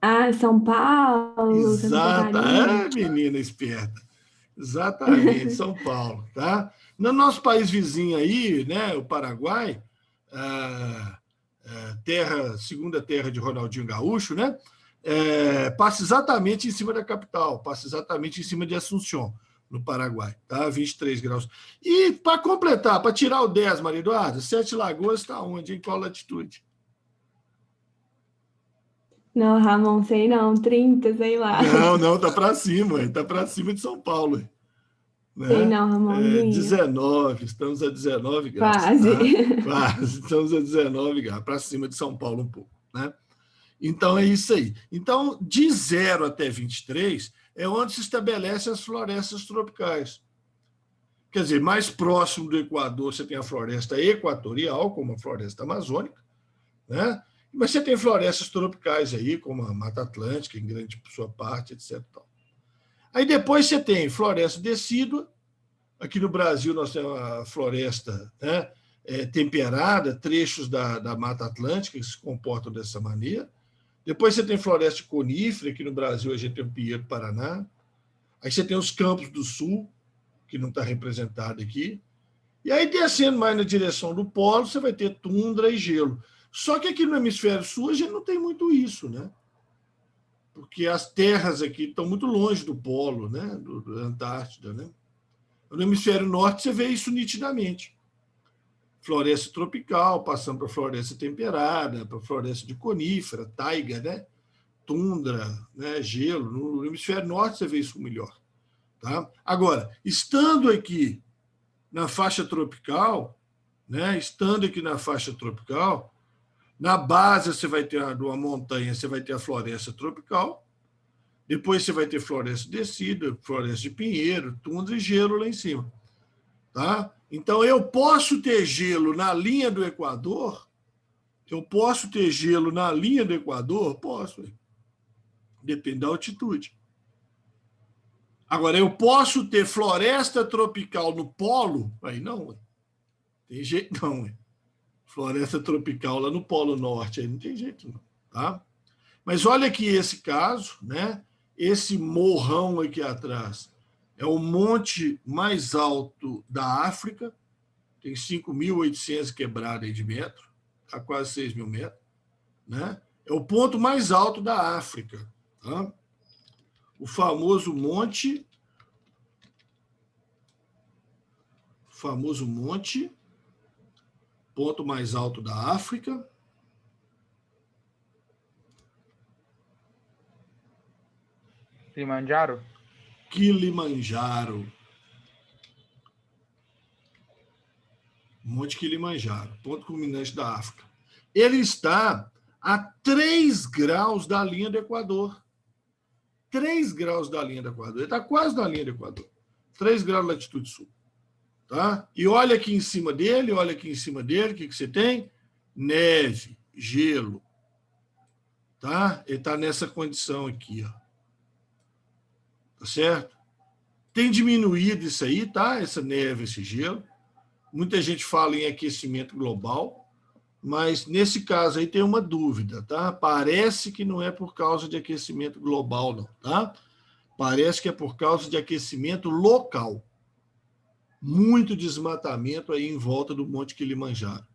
Ah, São Paulo, Santa Exata, Catarina. menina esperta. Exatamente, São Paulo, tá? No nosso país vizinho aí, né, o Paraguai, segunda terra de Ronaldinho Gaúcho, né? Passa exatamente em cima da capital, passa exatamente em cima de Assunção, no Paraguai, tá? 23 graus. E para completar, para tirar o 10, Maria Eduarda, Sete Lagoas está onde? Em qual latitude? Não, Ramon, sei não, 30, sei lá. Não, tá para cima, está para cima de São Paulo. Né? Sei não, Ramonzinho. 19, estamos a 19 graus. Quase. Tá? Quase, estamos a 19 graus, para cima de São Paulo um pouco. Né? Então, é isso aí. Então, de 0 até 23 é onde se estabelecem as florestas tropicais. Quer dizer, mais próximo do Equador, você tem a floresta equatorial, como a floresta amazônica, né? Mas você tem florestas tropicais aí, como a Mata Atlântica, em grande sua parte, etc. Aí depois você tem floresta decídua. Aqui no Brasil nós temos a floresta, né, temperada, trechos da Mata Atlântica que se comportam dessa maneira. Depois você tem floresta conífera, aqui no Brasil a gente tem o Pinheiro do Paraná. Aí você tem os Campos do Sul, que não está representado aqui. E aí, descendo mais na direção do polo, você vai ter tundra e gelo. Só que aqui no hemisfério sul a gente não tem muito isso, né? Porque as terras aqui estão muito longe do polo, né? Da Antártida, né? No hemisfério norte você vê isso nitidamente. Floresta tropical, passando para floresta temperada, para floresta de conífera, taiga, né? Tundra, né? Gelo. No hemisfério norte você vê isso melhor. Tá? Agora, estando aqui na faixa tropical, né? Estando aqui na faixa tropical, na base você vai ter uma montanha, você vai ter a floresta tropical, depois você vai ter floresta descida, floresta de pinheiro, tundra e gelo lá em cima. Tá? Então, eu posso ter gelo na linha do Equador? Posso. Depende da altitude. Agora, eu posso ter floresta tropical no polo? Aí não. Tem jeito não. Floresta tropical lá no Polo Norte, aí não tem jeito não. Tá? Mas olha aqui esse caso, né? Esse morrão aqui atrás é o monte mais alto da África, tem 5.800 quebrado aí de metro, está quase 6.000 metros, né? É o ponto mais alto da África, tá? O famoso monte, ponto mais alto da África. Kilimanjaro? Kilimanjaro. Monte Kilimanjaro, ponto culminante da África. Ele está a 3 graus da linha do Equador. 3 graus da linha do Equador. Ele está quase na linha do Equador. 3 graus de latitude sul. Tá? E olha aqui em cima dele, o que você tem? Neve, gelo. Tá? Ele está nessa condição aqui. Ó. Tá certo? Tem diminuído isso aí, tá? Essa neve, esse gelo. Muita gente fala em aquecimento global, mas nesse caso aí tem uma dúvida, tá? Parece que não é por causa de aquecimento global, não, tá? Parece que é por causa de aquecimento local. Muito desmatamento aí em volta do Monte Kilimanjaro.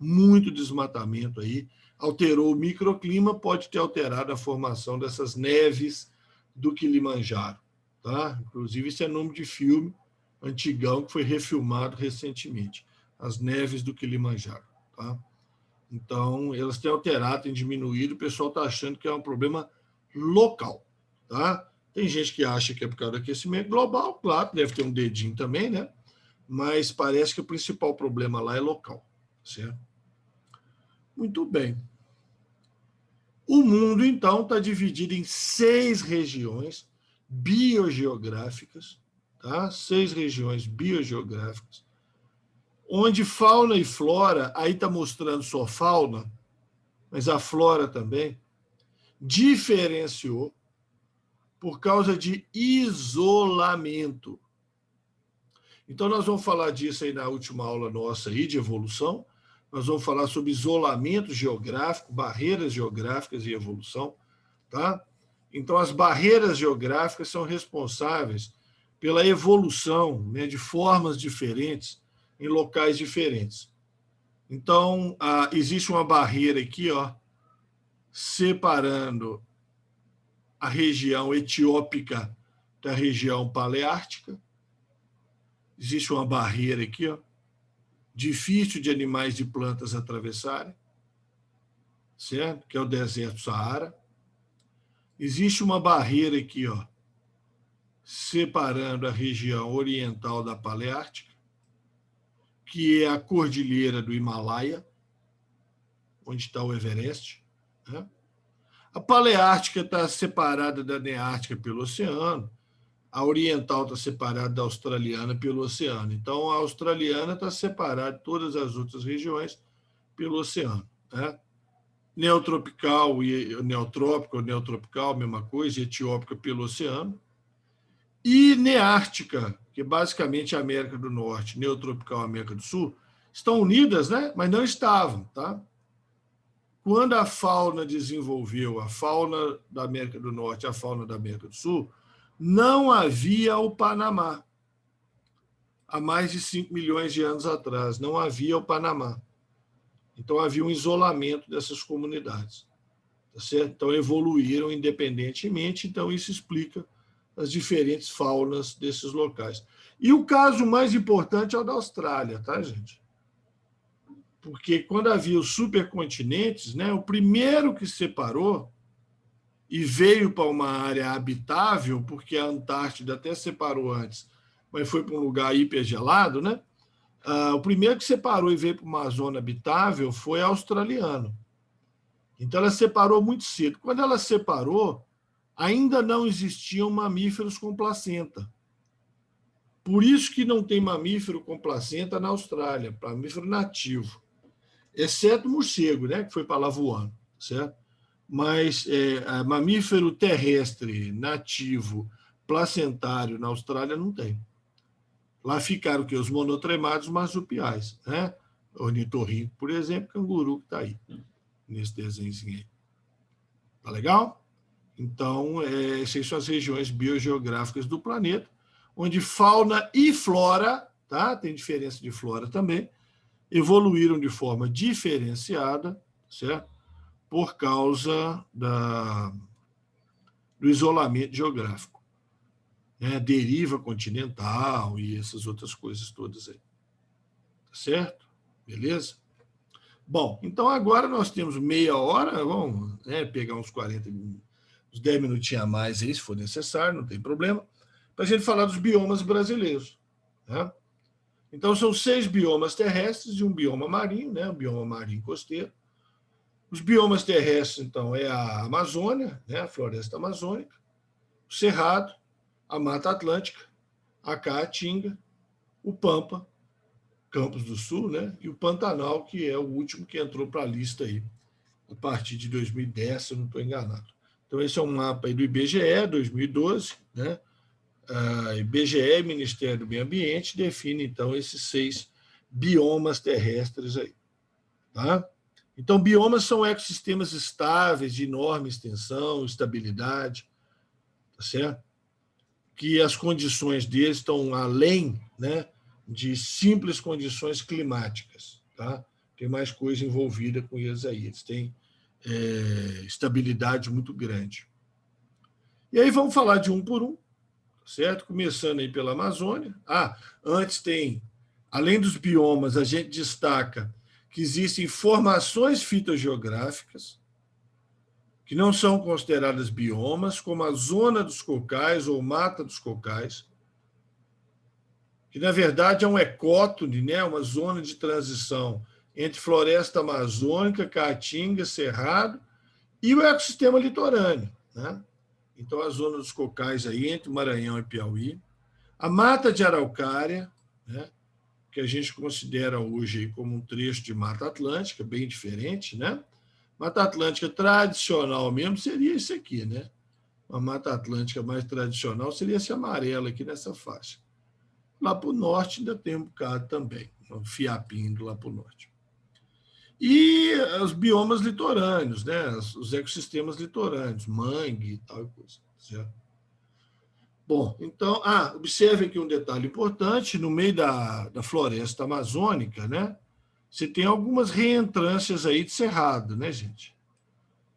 Muito desmatamento aí. Alterou o microclima, pode ter alterado a formação dessas neves do Kilimanjaro, tá? Inclusive, isso é nome de filme antigão que foi refilmado recentemente. As neves do Kilimanjaro, tá? Então, elas têm alterado, têm diminuído, o pessoal está achando que é um problema local, tá? Tem gente que acha que é por causa do aquecimento global, claro, deve ter um dedinho também, né? Mas parece que o principal problema lá é local, certo? Muito bem. O mundo, então, está dividido em 6 regiões biogeográficas, tá? 6 regiões biogeográficas, onde fauna e flora, aí está mostrando só fauna, mas a flora também, diferenciou por causa de isolamento. Então, nós vamos falar disso aí na última aula nossa aí, de evolução. Nós vamos falar sobre isolamento geográfico, barreiras geográficas e evolução, tá? Então, as barreiras geográficas são responsáveis pela evolução, né, de formas diferentes em locais diferentes. Então, existe uma barreira aqui, ó, separando a região etiópica da região paleártica. Existe uma barreira aqui, ó, difícil de animais e plantas atravessarem, certo? Que é o deserto Saara. Existe uma barreira aqui, ó, separando a região oriental da Paleártica, que é a cordilheira do Himalaia, onde está o Everest, né? A Paleártica está separada da Neártica pelo oceano, a oriental está separada da australiana pelo oceano. Então, a australiana está separada de todas as outras regiões pelo oceano, né? Neotropical e neotropical, mesma coisa, e etiópica pelo oceano. E Neártica, que é basicamente a América do Norte, neotropical, América do Sul, estão unidas, né? Mas não estavam, tá? Quando a fauna desenvolveu, a fauna da América do Norte e a fauna da América do Sul, não havia o Panamá. Há mais de 5 milhões de anos atrás, não havia o Panamá. Então, havia um isolamento dessas comunidades. Tá certo? Então, evoluíram independentemente, então isso explica as diferentes faunas desses locais. E o caso mais importante é o da Austrália, tá, gente? Porque quando havia os supercontinentes, né, o primeiro que separou e veio para uma área habitável, porque a Antártida até separou antes, mas foi para um lugar hipergelado, né? O primeiro que separou e veio para uma zona habitável foi australiano. Então, ela separou muito cedo. Quando ela separou, ainda não existiam mamíferos com placenta. Por isso que não tem mamífero com placenta na Austrália, mamífero nativo. Exceto o morcego, né, que foi para lá voando, certo? Mas mamífero terrestre nativo placentário na Austrália não tem. Lá ficaram que os monotremados marsupiais, né? Ornitorrinco, por exemplo, canguru que está aí, nesse desenhozinho aí. Tá legal? Então, essas são as regiões biogeográficas do planeta, onde fauna e flora tá? Tem diferença de flora também, evoluíram de forma diferenciada, certo? Por causa do isolamento geográfico, né? Deriva continental e essas outras coisas todas aí. Tá certo? Beleza? Bom, então agora nós temos meia hora, vamos, né, pegar uns 40 minutos, uns 10 minutinhos a mais aí, se for necessário, não tem problema, para a gente falar dos biomas brasileiros. Né? Então, são 6 biomas terrestres e um bioma marinho, né, um bioma marinho costeiro. Os biomas terrestres, então, é a Amazônia, né, a floresta amazônica, o Cerrado, a Mata Atlântica, a Caatinga, o Pampa, Campos do Sul, né, e o Pantanal, que é o último que entrou para a lista aí, a partir de 2010, se eu não estou enganado. Então, esse é um mapa aí do IBGE, 2012, né? IBGE, Ministério do Meio Ambiente, define, então, esses 6 biomas terrestres aí. Tá? Então, biomas são ecossistemas estáveis, de enorme extensão, estabilidade, tá certo? Que as condições deles estão além, né, de simples condições climáticas. Tá? Tem mais coisa envolvida com eles aí. Eles têm estabilidade muito grande. E aí vamos falar de um por um, certo? Começando aí pela Amazônia. Antes tem, além dos biomas, a gente destaca que existem formações fitogeográficas que não são consideradas biomas, como a zona dos cocais ou mata dos cocais, que, na verdade, é um ecótone, né? Uma zona de transição entre floresta amazônica, caatinga, cerrado e o ecossistema litorâneo. Né? Então, a zona dos cocais aí, entre Maranhão e Piauí. A mata de araucária, né? Que a gente considera hoje aí como um trecho de Mata Atlântica, bem diferente. Né? Mata Atlântica tradicional mesmo seria isso aqui. Né? Uma Mata Atlântica mais tradicional seria esse amarelo aqui nessa faixa. Lá para o norte ainda tem um bocado também, um fiapinho lá para o norte. E os biomas litorâneos, né? Os ecossistemas litorâneos, mangue e tal coisa. Certo? Bom, então, observe aqui um detalhe importante: no meio da floresta amazônica, né? Você tem algumas reentrâncias aí de cerrado, né, gente?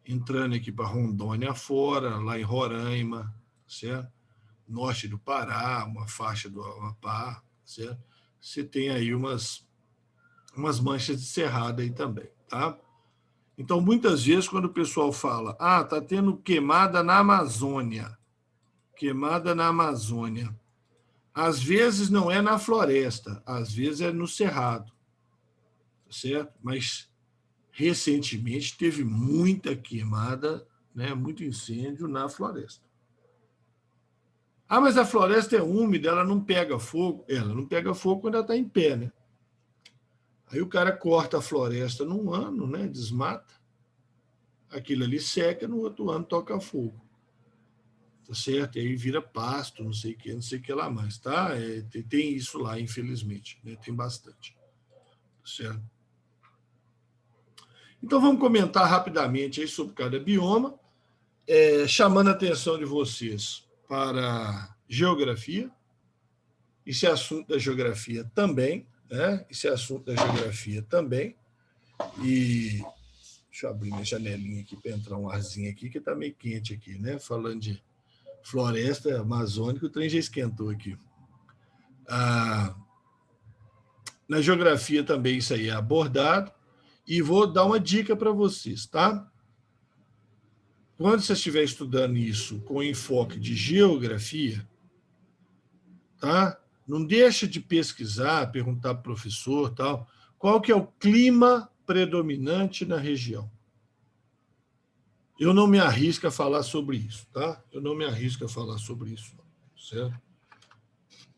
Entrando aqui para Rondônia fora, lá em Roraima, certo? Norte do Pará, uma faixa do Amapá, certo? Você tem aí umas manchas de cerrado aí também, tá? Então, muitas vezes, quando o pessoal fala, tá tendo queimada na Amazônia, às vezes não é na floresta, às vezes é no cerrado, certo? Mas, recentemente, teve muita queimada, né? Muito incêndio na floresta. Mas a floresta é úmida, ela não pega fogo. Ela não pega fogo quando ela está em pé, né? Aí o cara corta a floresta num ano, né? Desmata. Aquilo ali seca, no outro ano toca fogo. Tá certo? E aí vira pasto, não sei o que lá mais, tá? Tem isso lá, infelizmente, né? Tem bastante. Tá certo? Então vamos comentar rapidamente aí sobre cada bioma, chamando a atenção de vocês para geografia. Isso é assunto da geografia também, né? Isso é assunto da geografia também. E deixa eu abrir minha janelinha aqui para entrar um arzinho aqui, que está meio quente aqui, né? Falando de floresta amazônica, o trem já esquentou aqui. Na geografia também isso aí é abordado. E vou dar uma dica para vocês, tá? Quando você estiver estudando isso com enfoque de geografia, tá? Não deixa de pesquisar, perguntar para o professor, tal, qual que é o clima predominante na região. Eu não me arrisco a falar sobre isso, tá? Eu não me arrisco a falar sobre isso, certo?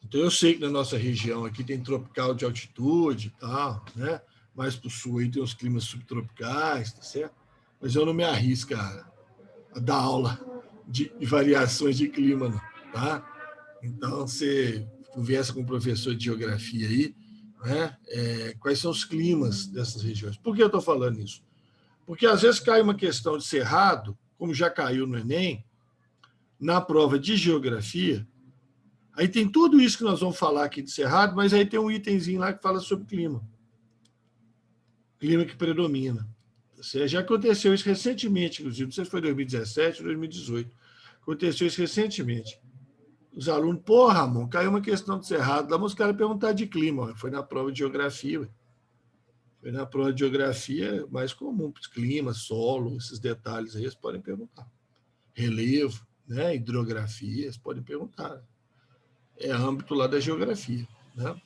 Então, eu sei que na nossa região aqui tem tropical de altitude e tal, né? Mais para o sul aí tem os climas subtropicais, tá certo? Mas eu não me arrisco a dar aula de variações de clima, não, tá? Então, você conversa com o professor de geografia aí, né? Quais são os climas dessas regiões. Por que eu estou falando isso? Porque, às vezes, cai uma questão de cerrado, como já caiu no Enem, na prova de geografia, Aí tem tudo isso que nós vamos falar aqui de Cerrado, mas aí tem um itemzinho lá que fala sobre clima. Clima que predomina. Já aconteceu isso recentemente, inclusive, não sei se foi 2017 ou 2018. Aconteceu isso recentemente. Os alunos, pô, Ramon, caiu uma questão de Cerrado, lá, mas os caras perguntaram de clima. Foi na prova de geografia. Ué. Foi na prova de geografia mais comum, clima, solo, esses detalhes aí, eles podem perguntar. Relevo, né, hidrografia, eles podem perguntar. É âmbito lá da geografia. Né?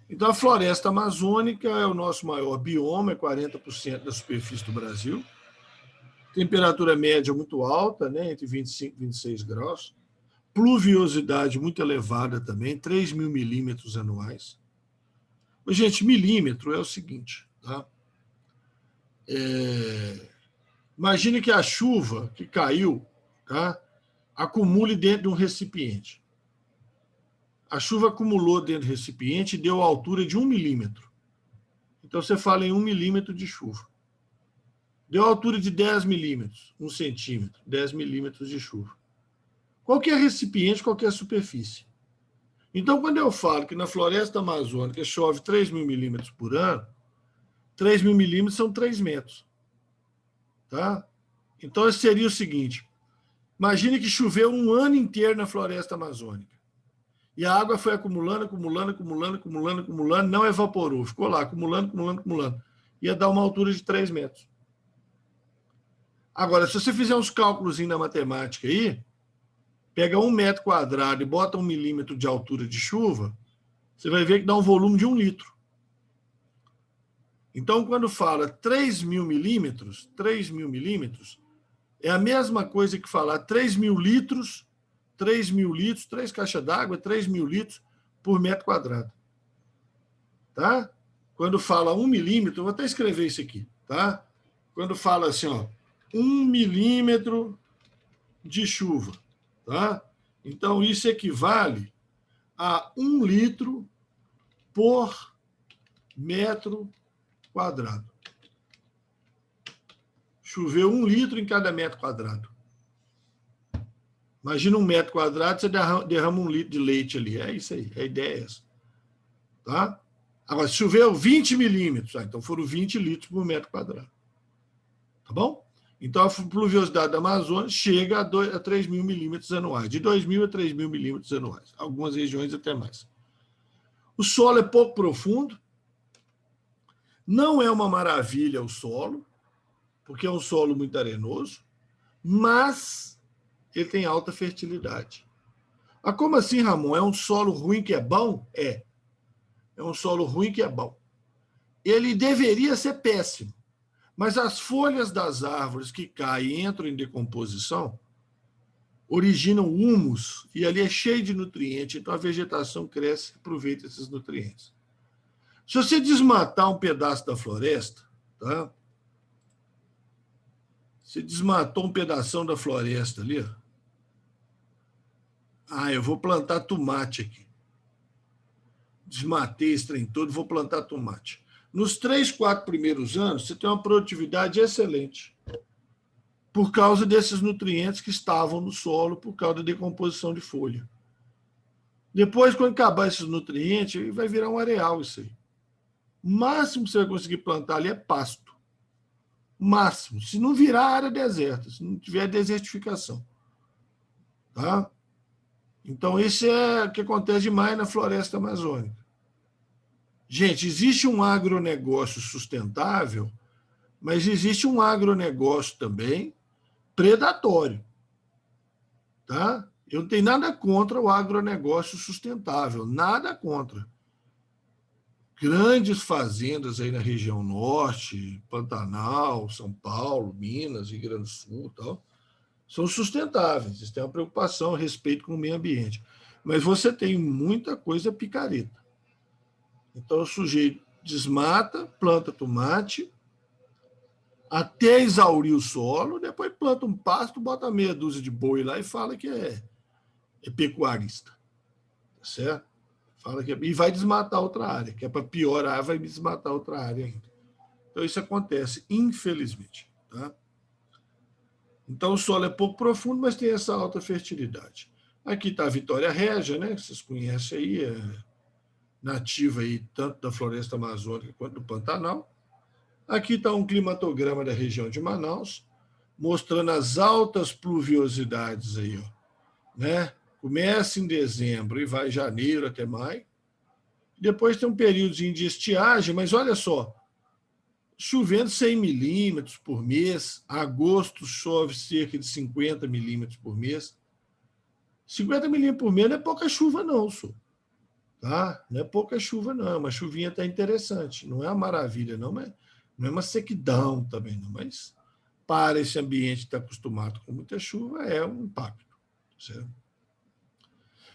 Então, a floresta amazônica é o nosso maior bioma, é 40% da superfície do Brasil. Temperatura média muito alta, né, entre 25 e 26 graus. Pluviosidade muito elevada também, 3 mil milímetros anuais. Mas, gente, milímetro é o seguinte, tá? Imagine que a chuva que caiu, tá, acumule dentro de um recipiente. A chuva acumulou dentro do recipiente e deu a altura de 1 milímetro. Então, você fala em 1 milímetro de chuva. Deu a altura de 10 milímetros, 1 centímetro, 10 milímetros de chuva. Qualquer recipiente, qualquer superfície. Então, quando eu falo que na floresta amazônica chove 3 mil milímetros por ano, 3 mil milímetros são 3 metros. Tá? Então, seria o seguinte, imagine que choveu um ano inteiro na floresta amazônica. E a água foi acumulando, não evaporou. Ficou lá, acumulando. Ia dar uma altura de 3 metros. Agora, se você fizer uns cálculos na matemática aí, pega 1 metro quadrado e bota 1 milímetro de altura de chuva, você vai ver que dá um volume de 1 litro. Então, quando fala 3 mil milímetros, é a mesma coisa que falar 3 mil litros, 3 caixas d'água, 3 mil litros por metro quadrado. Tá? Quando fala 1 milímetro, vou até escrever isso aqui, tá? Quando fala assim, ó, 1 milímetro de chuva, tá? Então, isso equivale a 1 litro por metro quadrado. Choveu 1 litro em cada metro quadrado. Imagina 1 metro quadrado, você derrama 1 litro de leite ali. É isso aí, a ideia é essa. Tá? Agora, se choveu 20 milímetros, então foram 20 litros por metro quadrado. Tá bom? Então, a pluviosidade da Amazônia chega a 3 mil milímetros anuais, de 2 mil a 3 mil milímetros anuais. Algumas regiões até mais. O solo é pouco profundo. Não é uma maravilha o solo, porque é um solo muito arenoso, mas ele tem alta fertilidade. Ah, como assim, Ramon? É um solo ruim que é bom? É. É um solo ruim que é bom. Ele deveria ser péssimo, mas as folhas das árvores que caem e entram em decomposição originam humus, e ali é cheio de nutrientes, então a vegetação cresce e aproveita esses nutrientes. Se você desmatar um pedaço da floresta, tá? Você desmatou um pedação da floresta ali, ó. Ah, eu vou plantar tomate aqui. Desmatei esse trem todo, vou plantar tomate. Nos 3, 4 primeiros anos, você tem uma produtividade excelente, por causa desses nutrientes que estavam no solo, por causa da decomposição de folha. Depois, quando acabar esses nutrientes, vai virar um areal isso aí. O máximo que você vai conseguir plantar ali é pasto. O máximo. Se não virar área deserta, se não tiver desertificação. Tá? Então, isso é o que acontece demais na floresta amazônica. Gente, existe um agronegócio sustentável, mas existe um agronegócio também predatório. Tá? Eu não tenho nada contra o agronegócio sustentável, nada contra. Grandes fazendas aí na região norte, Pantanal, São Paulo, Minas, Rio Grande do Sul, tal, são sustentáveis, eles têm uma preocupação a respeito com o meio ambiente. Mas você tem muita coisa picareta. Então, o sujeito desmata, planta tomate, até exaurir o solo, depois planta um pasto, bota meia dúzia de boi lá e fala que é pecuarista. Tá certo? Fala que e vai desmatar outra área, que é para piorar, vai desmatar outra área ainda. Então, isso acontece, infelizmente. Tá? Então, o solo é pouco profundo, mas tem essa alta fertilidade. Aqui está a Vitória Régia, né? Que vocês conhecem aí, nativa aí, tanto da floresta amazônica quanto do Pantanal. Aqui está um climatograma da região de Manaus, mostrando as altas pluviosidades aí, ó, né? Começa em dezembro e vai em janeiro até maio. Depois tem um períodozinho de estiagem, mas olha só, chovendo 100 milímetros por mês, agosto chove cerca de 50 milímetros por mês. 50 milímetros por mês não é pouca chuva, não, senhor. Tá? Não é pouca chuva, não. É uma chuvinha até interessante. Não é uma maravilha, não, mas não é uma sequidão também, não. Mas para esse ambiente que está acostumado com muita chuva, é um impacto. Certo?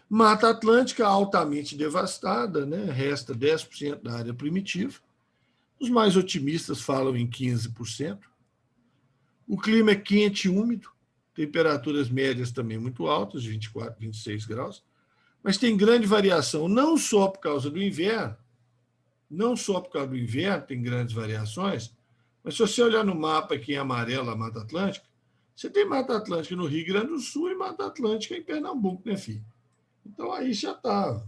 Mata Atlântica altamente devastada, né? Resta 10% da área primitiva. Os mais otimistas falam em 15%. O clima é quente e úmido, temperaturas médias também muito altas, 24, 26 graus, mas tem grande variação, não só por causa do inverno, tem grandes variações, mas se você olhar no mapa aqui em amarelo a Mata Atlântica, você tem Mata Atlântica no Rio Grande do Sul e Mata Atlântica em Pernambuco, né, filho? Então, aí já está.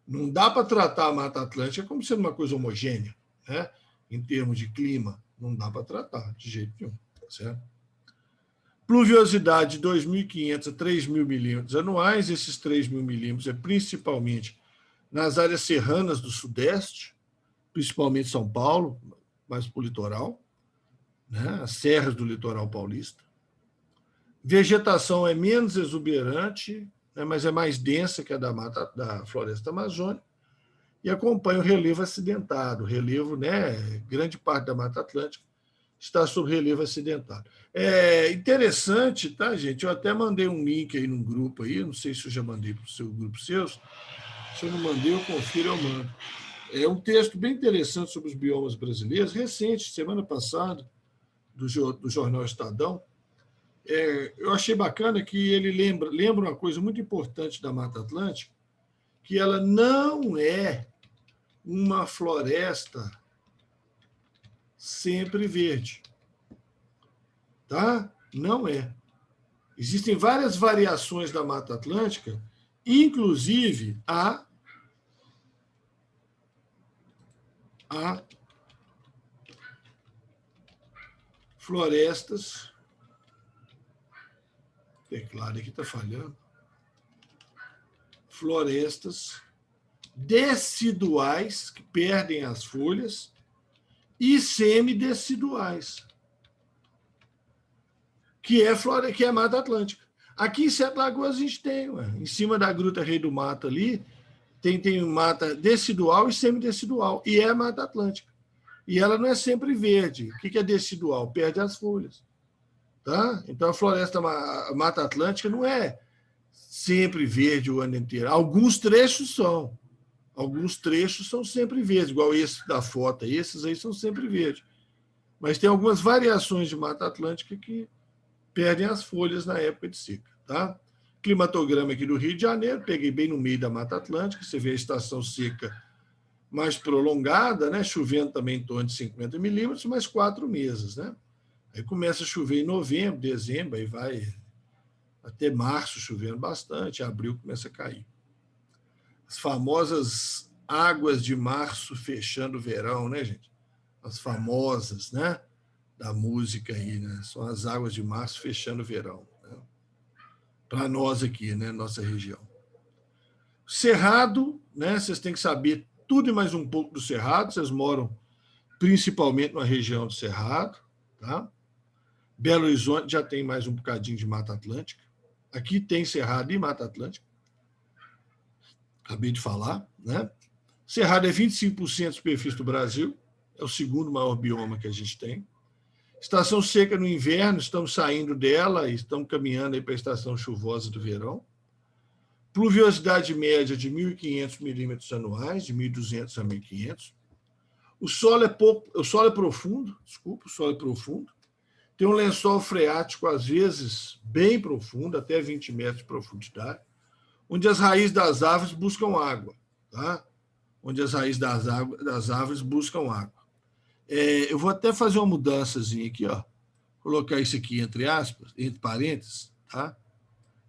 Não dá para tratar a Mata Atlântica como sendo uma coisa homogênea, né? Em termos de clima, não dá para tratar de jeito nenhum. Tá certo? Pluviosidade de 2.500 a 3.000 milímetros anuais. Esses 3.000 milímetros é principalmente nas áreas serranas do Sudeste, principalmente São Paulo, mais para o litoral, né? As serras do litoral paulista. Vegetação é menos exuberante, né, mas é mais densa que a da floresta amazônica, e acompanha o relevo acidentado. O relevo, né, grande parte da Mata Atlântica está sob relevo acidentado. É interessante, tá, gente? Eu até mandei um link aí num grupo aí, não sei se eu já mandei para o seu grupo seus. Se eu não mandei, eu confiro, eu mando. É um texto bem interessante sobre os biomas brasileiros, recente, semana passada, do jornal Estadão. Eu achei bacana que ele lembra uma coisa muito importante da Mata Atlântica, que ela não é uma floresta sempre verde. Tá? Não é. Existem várias variações da Mata Atlântica, inclusive a florestas. O teclado aqui está falhando. Florestas deciduais, que perdem as folhas, e semideciduais, que é a Mata Atlântica. Aqui em Sete Lagoas a gente tem, em cima da Gruta Rei do Mato ali, tem mata decidual e semidecidual, e é a Mata Atlântica. E ela não é sempre verde. O que é decidual? Perde as folhas. Tá? Então, a Mata Atlântica não é sempre verde o ano inteiro. Alguns trechos são. Alguns trechos são sempre verdes, igual esse da foto. Esses aí são sempre verdes. Mas tem algumas variações de Mata Atlântica que perdem as folhas na época de seca. Tá? Climatograma aqui do Rio de Janeiro, peguei bem no meio da Mata Atlântica, você vê a estação seca mais prolongada, né? Chovendo também em torno de 50 milímetros, mais 4 meses. Né? Aí começa a chover em novembro, dezembro, aí vai até março chovendo bastante, abril começa a cair. As famosas águas de março fechando o verão, né, gente? As famosas, né? Da música aí, né? São as águas de março fechando o verão. Né? Para nós aqui, né? Nossa região. Cerrado, né? Vocês têm que saber tudo e mais um pouco do Cerrado. Vocês moram principalmente na região do Cerrado, tá? Belo Horizonte já tem mais um bocadinho de Mata Atlântica. Aqui tem Cerrado e Mata Atlântica. Acabei de falar, né? Cerrado é 25% da superfície do Brasil, é o segundo maior bioma que a gente tem. Estação seca no inverno, estamos saindo dela e estamos caminhando aí para a estação chuvosa do verão. Pluviosidade média de 1.500 milímetros anuais, de 1.200 a 1.500. O solo é profundo, desculpa, o solo é profundo. Tem um lençol freático, às vezes, bem profundo, até 20 metros de profundidade, onde as raízes das árvores buscam água. Tá? Onde as raízes das árvores buscam água. Eu vou até fazer uma mudançazinha aqui, ó. Colocar isso aqui entre aspas, entre parênteses. Tá?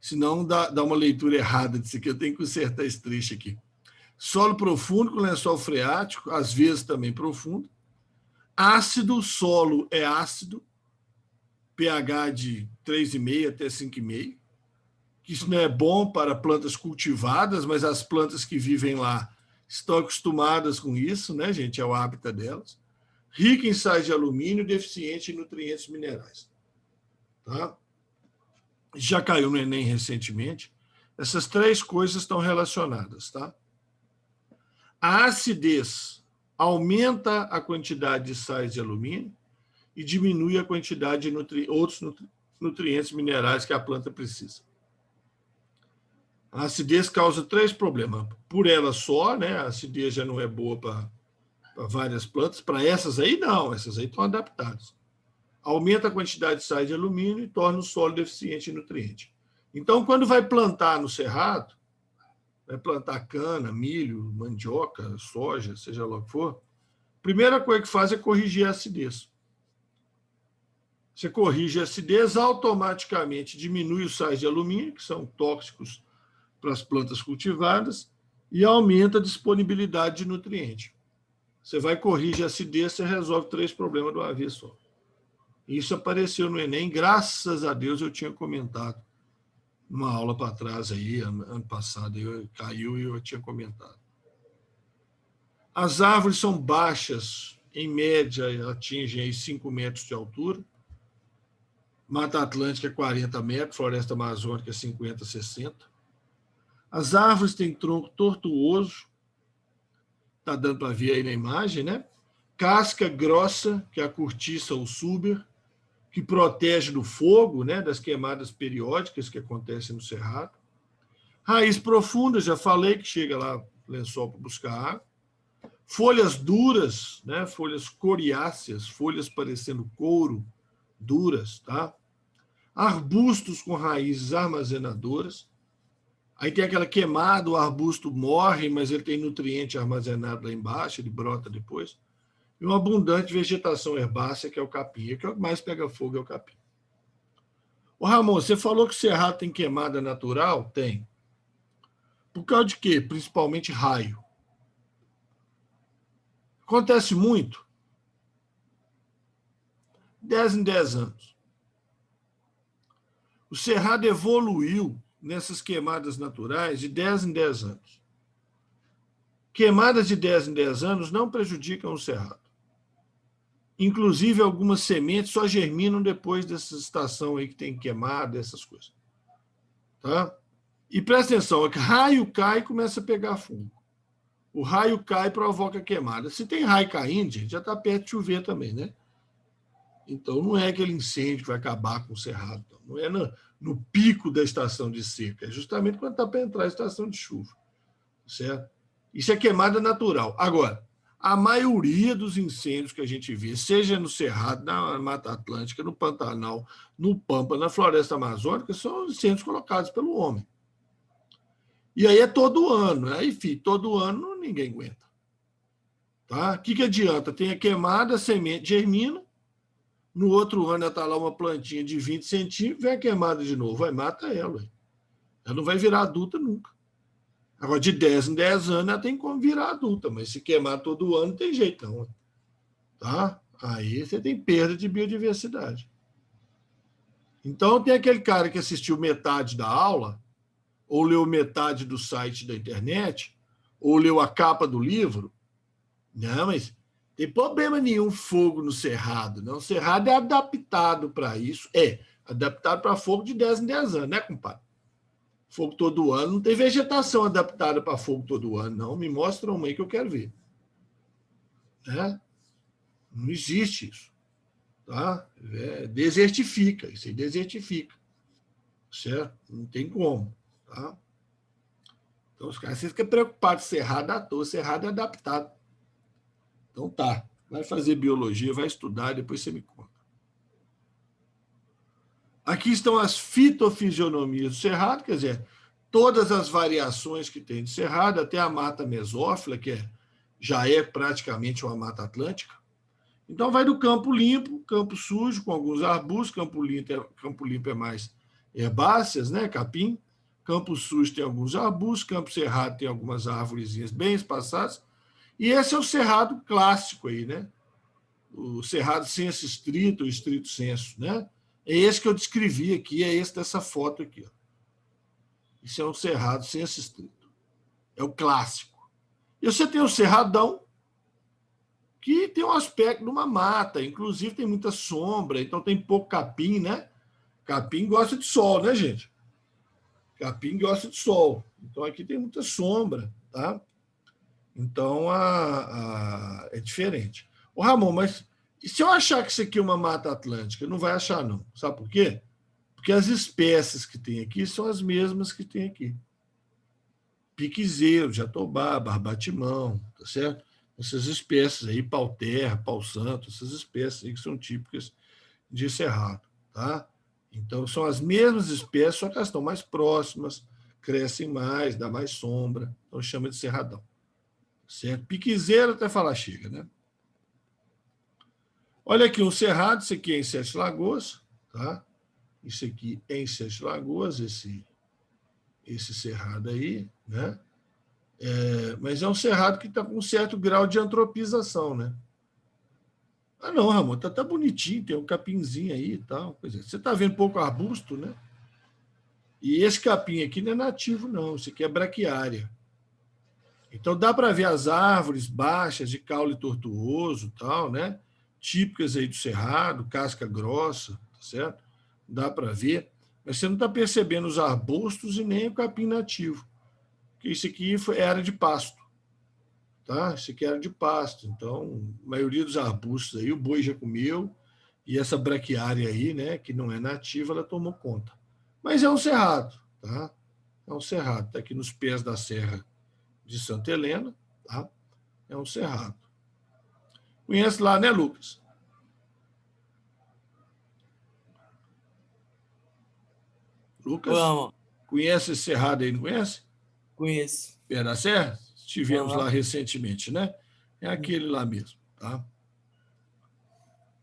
senão dá uma leitura errada disso aqui. Eu tenho que consertar esse trecho aqui. Solo profundo com lençol freático, às vezes também profundo. Ácido, solo é ácido, pH de 3,5 até 5,5. Isso não é bom para plantas cultivadas, mas as plantas que vivem lá estão acostumadas com isso, né, gente? É o hábitat delas. Rica em sais de alumínio, deficiente em nutrientes minerais. Tá? Já caiu no Enem recentemente. Essas 3 coisas estão relacionadas. Tá? A acidez aumenta a quantidade de sais de alumínio e diminui a quantidade de outros nutrientes minerais que a planta precisa. A acidez causa 3 problemas. Por ela só, né? A acidez já não é boa para várias plantas. Para essas aí, não. Essas aí estão adaptadas. Aumenta a quantidade de sais de alumínio e torna o solo deficiente em nutriente. Então, quando vai plantar no cerrado, vai plantar cana, milho, mandioca, soja, seja lá o que for, a primeira coisa que faz é corrigir a acidez. Você corrige a acidez, automaticamente diminui os sais de alumínio, que são tóxicos para as plantas cultivadas, e aumenta a disponibilidade de nutriente. Você vai corrigir a acidez, você resolve 3 problemas de uma vez só. Isso apareceu no Enem, graças a Deus eu tinha comentado numa aula para trás aí, ano passado, caiu e eu tinha comentado. As árvores são baixas, em média atingem aí 5 metros de altura. Mata Atlântica é 40 metros, Floresta Amazônica é 50, 60. As árvores têm tronco tortuoso, está dando para ver aí na imagem, né? Casca grossa, que é a cortiça ou suber, que protege do fogo, né? Das queimadas periódicas que acontecem no cerrado. Raiz profunda, já falei que chega lá lençol para buscar água. Folhas duras, né? Folhas coriáceas, folhas parecendo couro, duras, tá? Arbustos com raízes armazenadoras. Aí tem aquela queimada, o arbusto morre, mas ele tem nutriente armazenado lá embaixo, ele brota depois. E uma abundante vegetação herbácea, que é o capim. O que mais pega fogo é o capim. Ô, Ramon, você falou que o cerrado tem queimada natural? Tem. Por causa de quê? Principalmente raio. Acontece muito. 10 em 10 anos. O cerrado evoluiu nessas queimadas naturais de 10 em 10 anos. Queimadas de 10 em 10 anos não prejudicam o cerrado. Inclusive, algumas sementes só germinam depois dessa estação aí que tem queimada, essas coisas. Tá? E presta atenção, raio cai e começa a pegar fogo. O raio cai e provoca queimada. Se tem raio caindo, gente, já está perto de chover também, né? Então, não é aquele incêndio que vai acabar com o cerrado. Não é no pico da estação de seca. É justamente quando está para entrar a estação de chuva. Certo? Isso é queimada natural. Agora, a maioria dos incêndios que a gente vê, seja no Cerrado, na Mata Atlântica, no Pantanal, no Pampa, na Floresta Amazônica, são incêndios colocados pelo homem. E aí é todo ano. Aí, filho, todo ano ninguém aguenta. Tá? O que adianta? Tem a queimada, a semente germina, no outro ano está lá uma plantinha de 20 centímetros, vem a queimada de novo, vai mata ela. Ela não vai virar adulta nunca. Agora, de 10 em 10 anos, ela tem como virar adulta, mas se queimar todo ano, não tem jeito, não. Tá? Aí você tem perda de biodiversidade. Então, tem aquele cara que assistiu metade da aula, ou leu metade do site da internet, ou leu a capa do livro. Não, mas tem problema nenhum fogo no cerrado, não. O cerrado é adaptado para isso. É adaptado para fogo de 10 em 10 anos, né, compadre? Fogo todo ano. Não tem vegetação adaptada para fogo todo ano, não. Me mostra uma aí que eu quero ver. Né? Não existe isso. Tá? Desertifica. Isso aí desertifica. Certo? Não tem como. Tá? Então, os caras ficam preocupados. Cerrado à toa. Cerrado é adaptado. Então, tá. Vai fazer biologia, vai estudar, depois você me conta. Aqui estão as fitofisionomias do cerrado, quer dizer, todas as variações que tem de cerrado, até a mata mesófila, que já é praticamente uma mata atlântica. Então, vai do campo limpo, campo sujo, com alguns arbustos, campo limpo é mais herbáceas, né? Capim. Campo Sus tem alguns arbustos, Campo Cerrado tem algumas árvorezinhas bem espaçadas. E esse é o cerrado clássico aí, né? O cerrado senso estrito, o estrito senso, né? É esse que eu descrevi aqui, é esse dessa foto aqui. Ó. Isso é um cerrado senso estrito. É o clássico. E você tem o cerradão, que tem um aspecto de uma mata, inclusive tem muita sombra, então tem pouco capim, né? Capim gosta de sol, né, gente? Capim gosta de sol. Então aqui tem muita sombra, tá? Então é diferente. Ô, Ramon, mas e se eu achar que isso aqui é uma mata atlântica? Não vai achar, não. Sabe por quê? Porque as espécies que tem aqui são as mesmas que tem aqui. Piquezeiro, jatobá, barbatimão, tá certo? Essas espécies aí, pau-terra, pau-santo, essas espécies aí que são típicas de cerrado, tá? Então, são as mesmas espécies, só que elas estão mais próximas, crescem mais, dá mais sombra, então chama de cerradão. Certo? Piquezeiro até falar chega, né? Olha aqui um cerrado, isso aqui é em Sete Lagoas, tá? Isso aqui é em Sete Lagoas, esse cerrado aí, né? Mas é um cerrado que está com um certo grau de antropização, né? Ah, não, Ramon, tá bonitinho, tem um capinzinho aí e tal. Quer dizer, você está vendo pouco arbusto, né? E esse capim aqui não é nativo, não. Isso aqui é braquiária. Então dá para ver as árvores baixas de caule tortuoso, tal, né? Típicas aí do cerrado, casca grossa, tá certo? Dá para ver, mas você não está percebendo os arbustos e nem o capim nativo. Porque isso aqui era de pasto, tá? Isso aqui era de pasto. Então, a maioria dos arbustos aí o boi já comeu e essa braquiária aí, né, que não é nativa, ela tomou conta. Mas é um cerrado, tá? É um cerrado, está aqui nos pés da serra de Santa Helena, tá? É um cerrado. Conhece lá, né, Lucas? Lucas, Vamos, conhece esse cerrado aí, não conhece? conheço. Pé da Serra? Estivemos lá Aham. recentemente, né? É aquele lá mesmo, tá?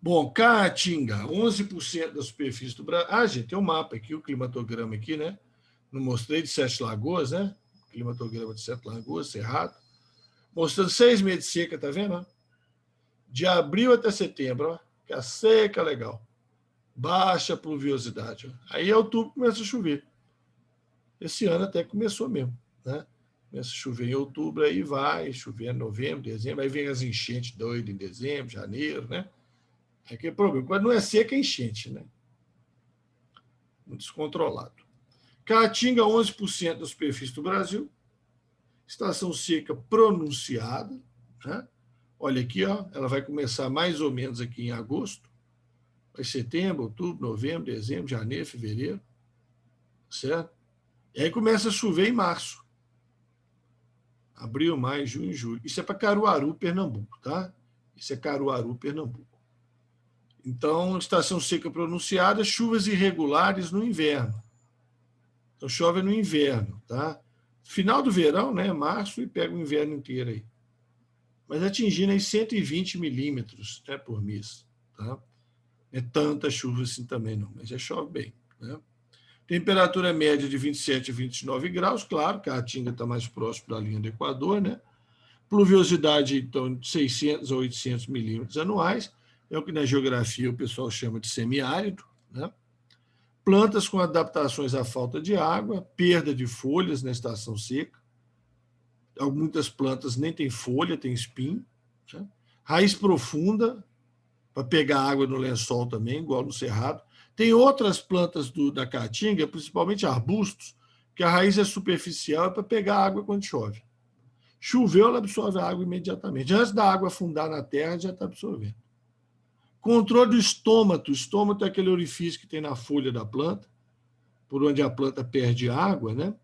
Bom, Caatinga, 11% da superfície do Brasil. Ah, gente, tem um mapa aqui, o climatograma aqui, né? Não mostrei de Sete Lagoas, né? Climatograma de Sete Lagoas, Cerrado. Mostrando 6 meses de seca, tá vendo? De abril até setembro, ó, que a seca legal. Baixa pluviosidade. Ó. Aí, em outubro, começa a chover. Esse ano até começou mesmo, né? Começa a chover em outubro, aí vai chover em novembro, dezembro, aí vem as enchentes doidas em dezembro, janeiro, né? É aquele problema. Quando não é seca, é enchente, né? Muito descontrolado. Caatinga, 11% da superfície do Brasil. Estação seca pronunciada, né? Olha aqui, ó, ela vai começar mais ou menos aqui em agosto. Vai setembro, outubro, novembro, dezembro, janeiro, fevereiro. Certo? E aí começa a chover em março. Abril, maio, junho, julho. Isso é para Caruaru, Pernambuco, tá? Isso é Caruaru, Pernambuco. Então, estação seca pronunciada, chuvas irregulares no inverno. Então, chove no inverno, tá? Final do verão, né? Março, e pega o inverno inteiro aí. Mas atingindo aí 120 milímetros, né, por mês, tá? Não é tanta chuva assim também, não, mas já chove bem, né? Temperatura média de 27 a 29 graus, claro, Caatinga está mais próximo da linha do Equador, né? Pluviosidade, então, de 600 a 800 milímetros anuais, é o que na geografia o pessoal chama de semiárido, né? Plantas com adaptações à falta de água, perda de folhas na estação seca. Muitas plantas nem têm folha, tem espinho. Né? Raiz profunda, para pegar água no lençol também, igual no cerrado. Tem outras plantas da caatinga, principalmente arbustos, que a raiz é superficial é para pegar água quando chove. Choveu, ela absorve a água imediatamente. Antes da água afundar na terra, já está absorvendo. Controle do estômato. O estômato é aquele orifício que tem na folha da planta, por onde a planta perde água, né?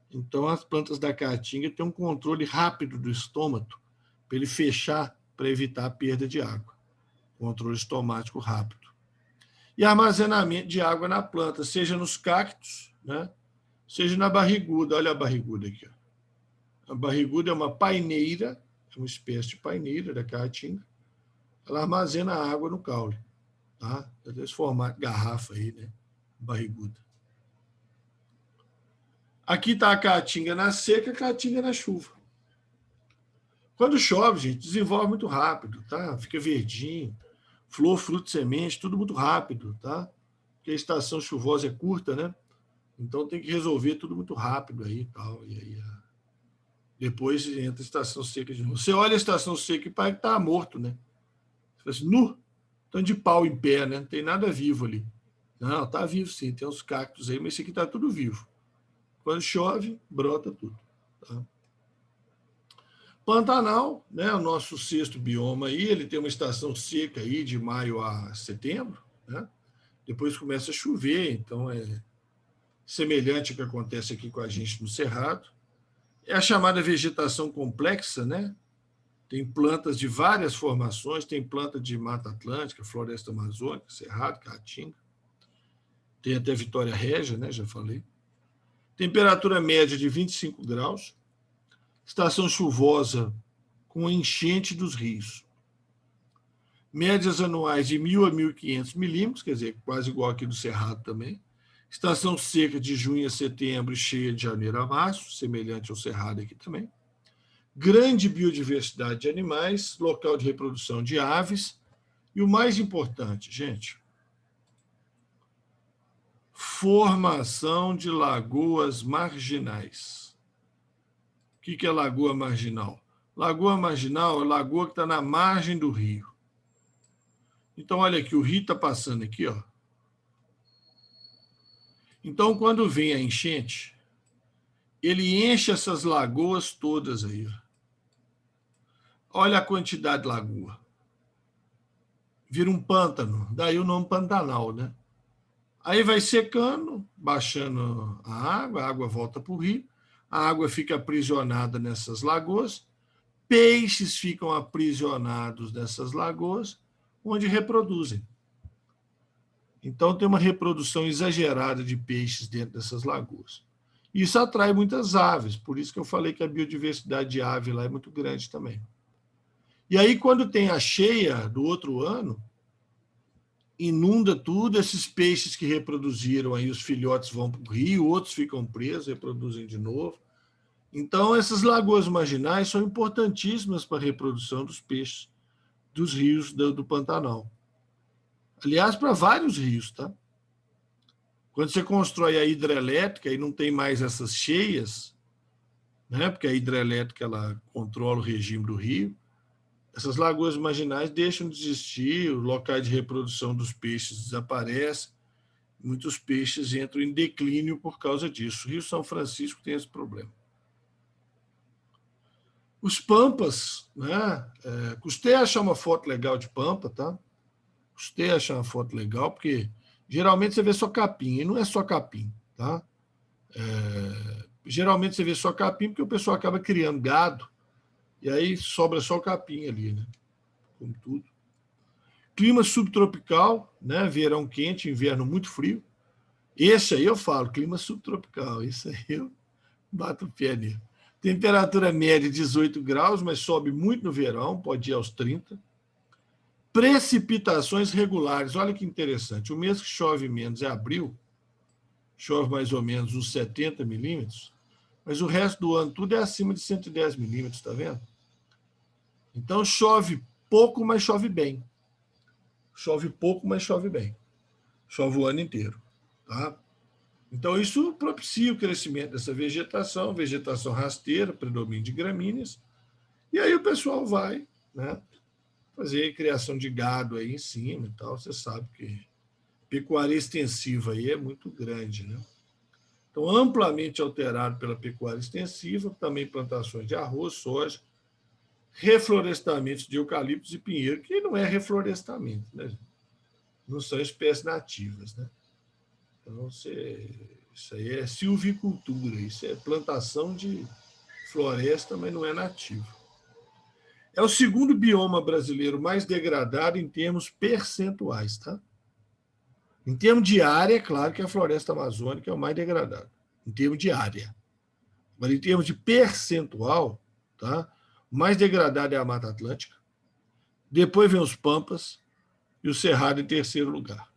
Então, as plantas da caatinga têm um controle rápido do estômato, para ele fechar, para evitar a perda de água. Controle estomático rápido. E armazenamento de água na planta, seja nos cactos, né? Seja na barriguda. Olha a barriguda aqui. Ó. A barriguda é uma paineira, é uma espécie de paineira da caatinga. Ela armazena água no caule. Tá? Desse formato garrafa aí, né? Barriguda. Aqui está a caatinga na seca, a caatinga na chuva. Quando chove, gente, desenvolve muito rápido, tá? Fica verdinho. Flor, fruto, semente, tudo muito rápido, tá? Porque a estação chuvosa é curta, né? Então tem que resolver tudo muito rápido aí e tal. E aí depois entra a estação seca de novo. Você olha a estação seca e parece que está morto, né? Você fala assim, nu, estão de pau em pé, né? Não tem nada vivo ali. Não, está vivo sim, tem uns cactos aí, mas esse aqui está tudo vivo. Quando chove, brota tudo. Tá? Pantanal, né, o nosso sexto bioma aí, ele tem uma estação seca aí de maio a setembro, né? Depois começa a chover, então é semelhante ao que acontece aqui com a gente no Cerrado. É a chamada vegetação complexa, né? Tem plantas de várias formações, tem planta de Mata Atlântica, Floresta Amazônica, Cerrado, Caatinga. Tem até Vitória Régia, né? Já falei. Temperatura média de 25 graus. Estação chuvosa com enchente dos rios. Médias anuais de 1.000 a 1.500 milímetros, quer dizer, quase igual aqui do Cerrado também. Estação seca de junho a setembro e cheia de janeiro a março, semelhante ao Cerrado aqui também. Grande biodiversidade de animais, local de reprodução de aves. E o mais importante, gente, formação de lagoas marginais. O que é lagoa marginal? Lagoa marginal é lagoa que está na margem do rio. Então, olha aqui, o rio está passando aqui, ó. Então, quando vem a enchente, ele enche essas lagoas todas aí. Ó. Olha a quantidade de lagoa. Vira um pântano, daí o nome Pantanal, né? Aí vai secando, baixando a água volta para o rio, a água fica aprisionada nessas lagoas, peixes ficam aprisionados nessas lagoas, onde reproduzem. Então, tem uma reprodução exagerada de peixes dentro dessas lagoas. Isso atrai muitas aves, por isso que eu falei que a biodiversidade de ave lá é muito grande também. E aí, quando tem a cheia do outro ano, inunda tudo, esses peixes que reproduziram, aí os filhotes vão para o rio, outros ficam presos, reproduzem de novo. Então, essas lagoas marginais são importantíssimas para a reprodução dos peixes dos rios do Pantanal. Aliás, para vários rios, tá? Quando você constrói a hidrelétrica e não tem mais essas cheias, né? Porque a hidrelétrica ela controla o regime do rio, essas lagoas marginais deixam de existir, os locais de reprodução dos peixes desaparecem, muitos peixes entram em declínio por causa disso. O Rio São Francisco tem esse problema. Os pampas, né? Custei achar uma foto legal de pampa, tá? Custei achar uma foto legal, porque geralmente você vê só capim, e não é só capim, tá? Geralmente você vê só capim porque o pessoal acaba criando gado, e aí sobra só o capim ali, né? Como tudo. Clima subtropical, né? Verão quente, inverno muito frio. Esse aí eu falo, clima subtropical, isso aí eu bato o pé nele. Temperatura média 18 graus, mas sobe muito no verão, pode ir aos 30. Precipitações regulares, olha que interessante. O mês que chove menos é abril, chove mais ou menos uns 70 milímetros, mas o resto do ano tudo é acima de 110 milímetros, está vendo? Então chove pouco, mas chove bem. Chove pouco, mas chove bem. Chove o ano inteiro, tá? Então, isso propicia o crescimento dessa vegetação rasteira, predomínio de gramíneas, e aí o pessoal vai, né, fazer criação de gado aí em cima e tal. Você sabe que pecuária extensiva aí é muito grande, né? Então, amplamente alterado pela pecuária extensiva, também plantações de arroz, soja, reflorestamentos de eucaliptos e pinheiro, que não é reflorestamento, né? Não são espécies nativas, né? Então, isso aí é silvicultura, isso é plantação de floresta, mas não é nativo. É o segundo bioma brasileiro mais degradado em termos percentuais, tá? Em termos de área, é claro que a floresta amazônica é o mais degradado, em termos de área. Mas em termos de percentual, tá? O mais degradado é a Mata Atlântica, depois vem os Pampas e o Cerrado em terceiro lugar.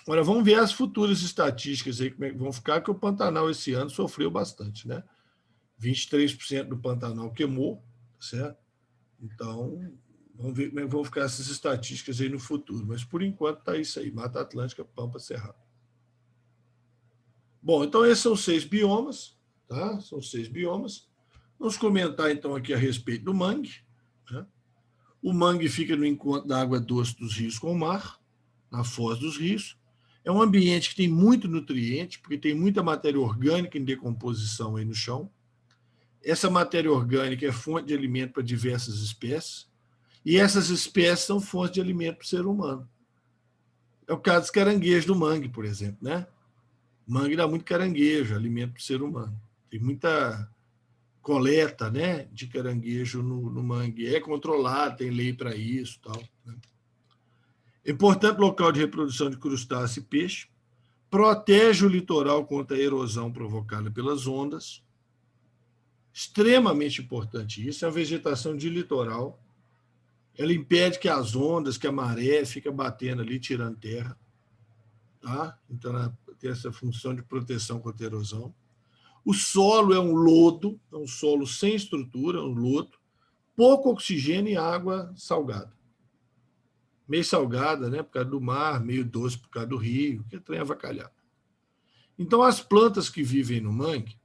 Agora, vamos ver as futuras estatísticas aí, como é que vão ficar, que o Pantanal esse ano sofreu bastante, né? 23% do Pantanal queimou, certo? Então, vamos ver como é que vão ficar essas estatísticas aí no futuro. Mas, por enquanto, está isso aí, Mata Atlântica, Pampa Cerrado. Bom, então esses são 6 biomas, tá? São 6 biomas. Vamos comentar, então, aqui a respeito do mangue, né? O mangue fica no encontro da água doce dos rios com o mar, na foz dos rios. É um ambiente que tem muito nutriente, porque tem muita matéria orgânica em decomposição aí no chão. Essa matéria orgânica é fonte de alimento para diversas espécies, e essas espécies são fontes de alimento para o ser humano. É o caso dos caranguejos do mangue, por exemplo, né? O mangue dá muito caranguejo, alimento para o ser humano. Tem muita coleta, né, de caranguejo no mangue. É controlado, tem lei para isso, tal, né? Importante local de reprodução de crustáceo e peixe. Protege o litoral contra a erosão provocada pelas ondas. Extremamente importante isso. É a vegetação de litoral. Ela impede que as ondas, que a maré fica batendo ali, tirando terra. Tá? Então, ela tem essa função de proteção contra a erosão. O solo é um lodo, é um solo sem estrutura, um lodo, pouco oxigênio e água salgada. Meio salgada, né, por causa do mar, meio doce por causa do rio, que é trem avacalhado. Então, as plantas que vivem no mangue,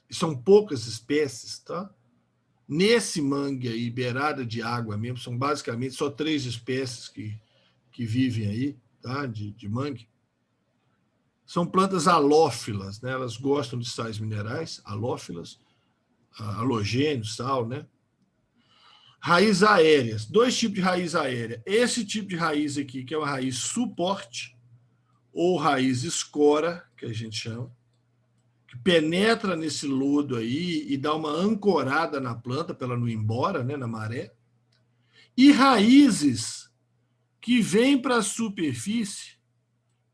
e são poucas espécies, tá? Nesse mangue aí, beirada de água mesmo, são basicamente só 3 espécies que vivem aí, tá? De mangue. São plantas halófilas, né? Elas gostam de sais minerais, halófilas, halogênio, sal, né? Raízes aéreas, 2 tipos de raiz aérea. Esse tipo de raiz aqui, que é uma raiz suporte, ou raiz escora, que a gente chama, que penetra nesse lodo aí e dá uma ancorada na planta para ela não ir embora, né, na maré. E raízes que vêm para a superfície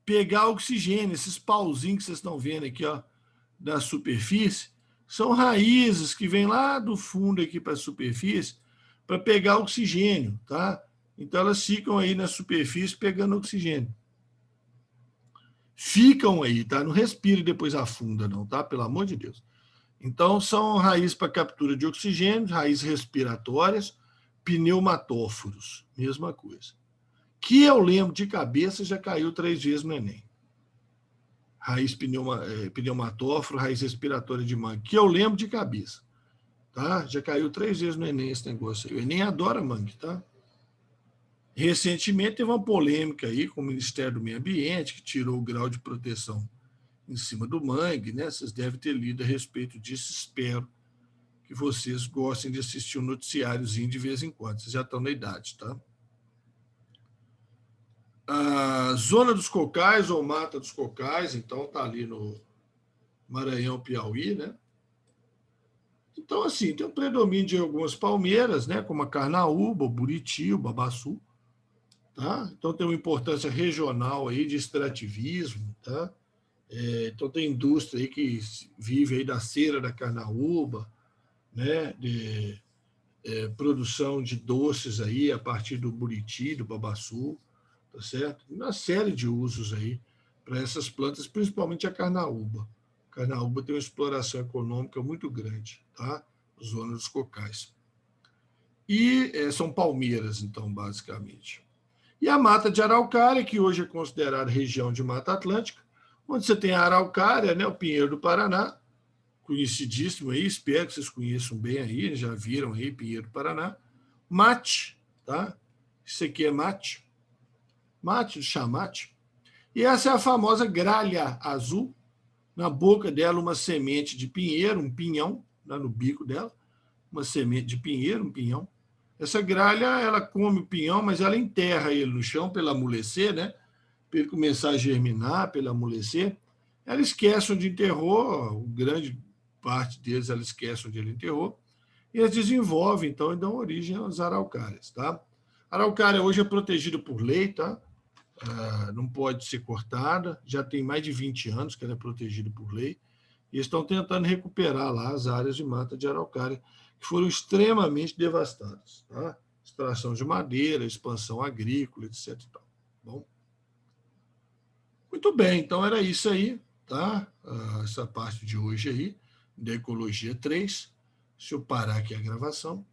pegar oxigênio. Esses pauzinhos que vocês estão vendo aqui, ó, da superfície, são raízes que vêm lá do fundo aqui para a superfície para pegar oxigênio, tá? Então elas ficam aí na superfície pegando oxigênio. Ficam aí, tá? Não respira e depois afunda, não, tá? Pelo amor de Deus. Então, são raízes para captura de oxigênio, raízes respiratórias, pneumatóforos, mesma coisa. Que eu lembro de cabeça, já caiu 3 vezes no Enem. Raiz pneumatóforo, raiz respiratória de mangue. Que eu lembro de cabeça. Tá? Já caiu 3 vezes no Enem esse negócio aí. O Enem adora mangue, tá? Recentemente teve uma polêmica aí com o Ministério do Meio Ambiente, que tirou o grau de proteção em cima do mangue, né? Vocês devem ter lido a respeito disso, espero que vocês gostem de assistir um noticiáriozinho de vez em quando, vocês já estão na idade, tá? A Zona dos Cocais, ou Mata dos Cocais, então está ali no Maranhão, Piauí, né? Então, assim, tem um predomínio de algumas palmeiras, né? Como a carnaúba, o buriti, o babaçu, tá? Então tem uma importância regional aí de extrativismo, tá? Então tem indústria aí que vive aí da cera da carnaúba, né? De produção de doces aí a partir do buriti, do babaçu, tá certo? Uma série de usos aí para essas plantas, principalmente a carnaúba. A carnaúba tem uma exploração econômica muito grande, tá? Zona dos cocais. E são palmeiras, então, basicamente. E a mata de araucária, que hoje é considerada região de Mata Atlântica, onde você tem a araucária, né, o pinheiro do Paraná, conhecidíssimo aí, espero que vocês conheçam bem aí, já viram aí, pinheiro do Paraná. Mate, tá? Isso aqui é mate. Mate, do chamate. E essa é a famosa gralha azul. Na boca dela, uma semente de pinheiro, um pinhão, lá no bico dela. Uma semente de pinheiro, um pinhão. Essa gralha, ela come o pinhão, mas ela enterra ele no chão para ele amolecer, né? Para ele começar a germinar, para ele amolecer. Ela esquece onde enterrou, grande parte deles ela esquece onde ele enterrou, e eles desenvolvem, então, e dão origem às araucárias, tá? A araucária hoje é protegida por lei, tá? Não pode ser cortada, já tem mais de 20 anos que ela é protegida por lei, e estão tentando recuperar lá as áreas de mata de araucária, que foram extremamente devastadas, tá? Extração de madeira, expansão agrícola, etc. Bom, Muito bem, então era isso aí, tá? Essa parte de hoje aí, da Ecologia 3. Deixa eu parar aqui a gravação.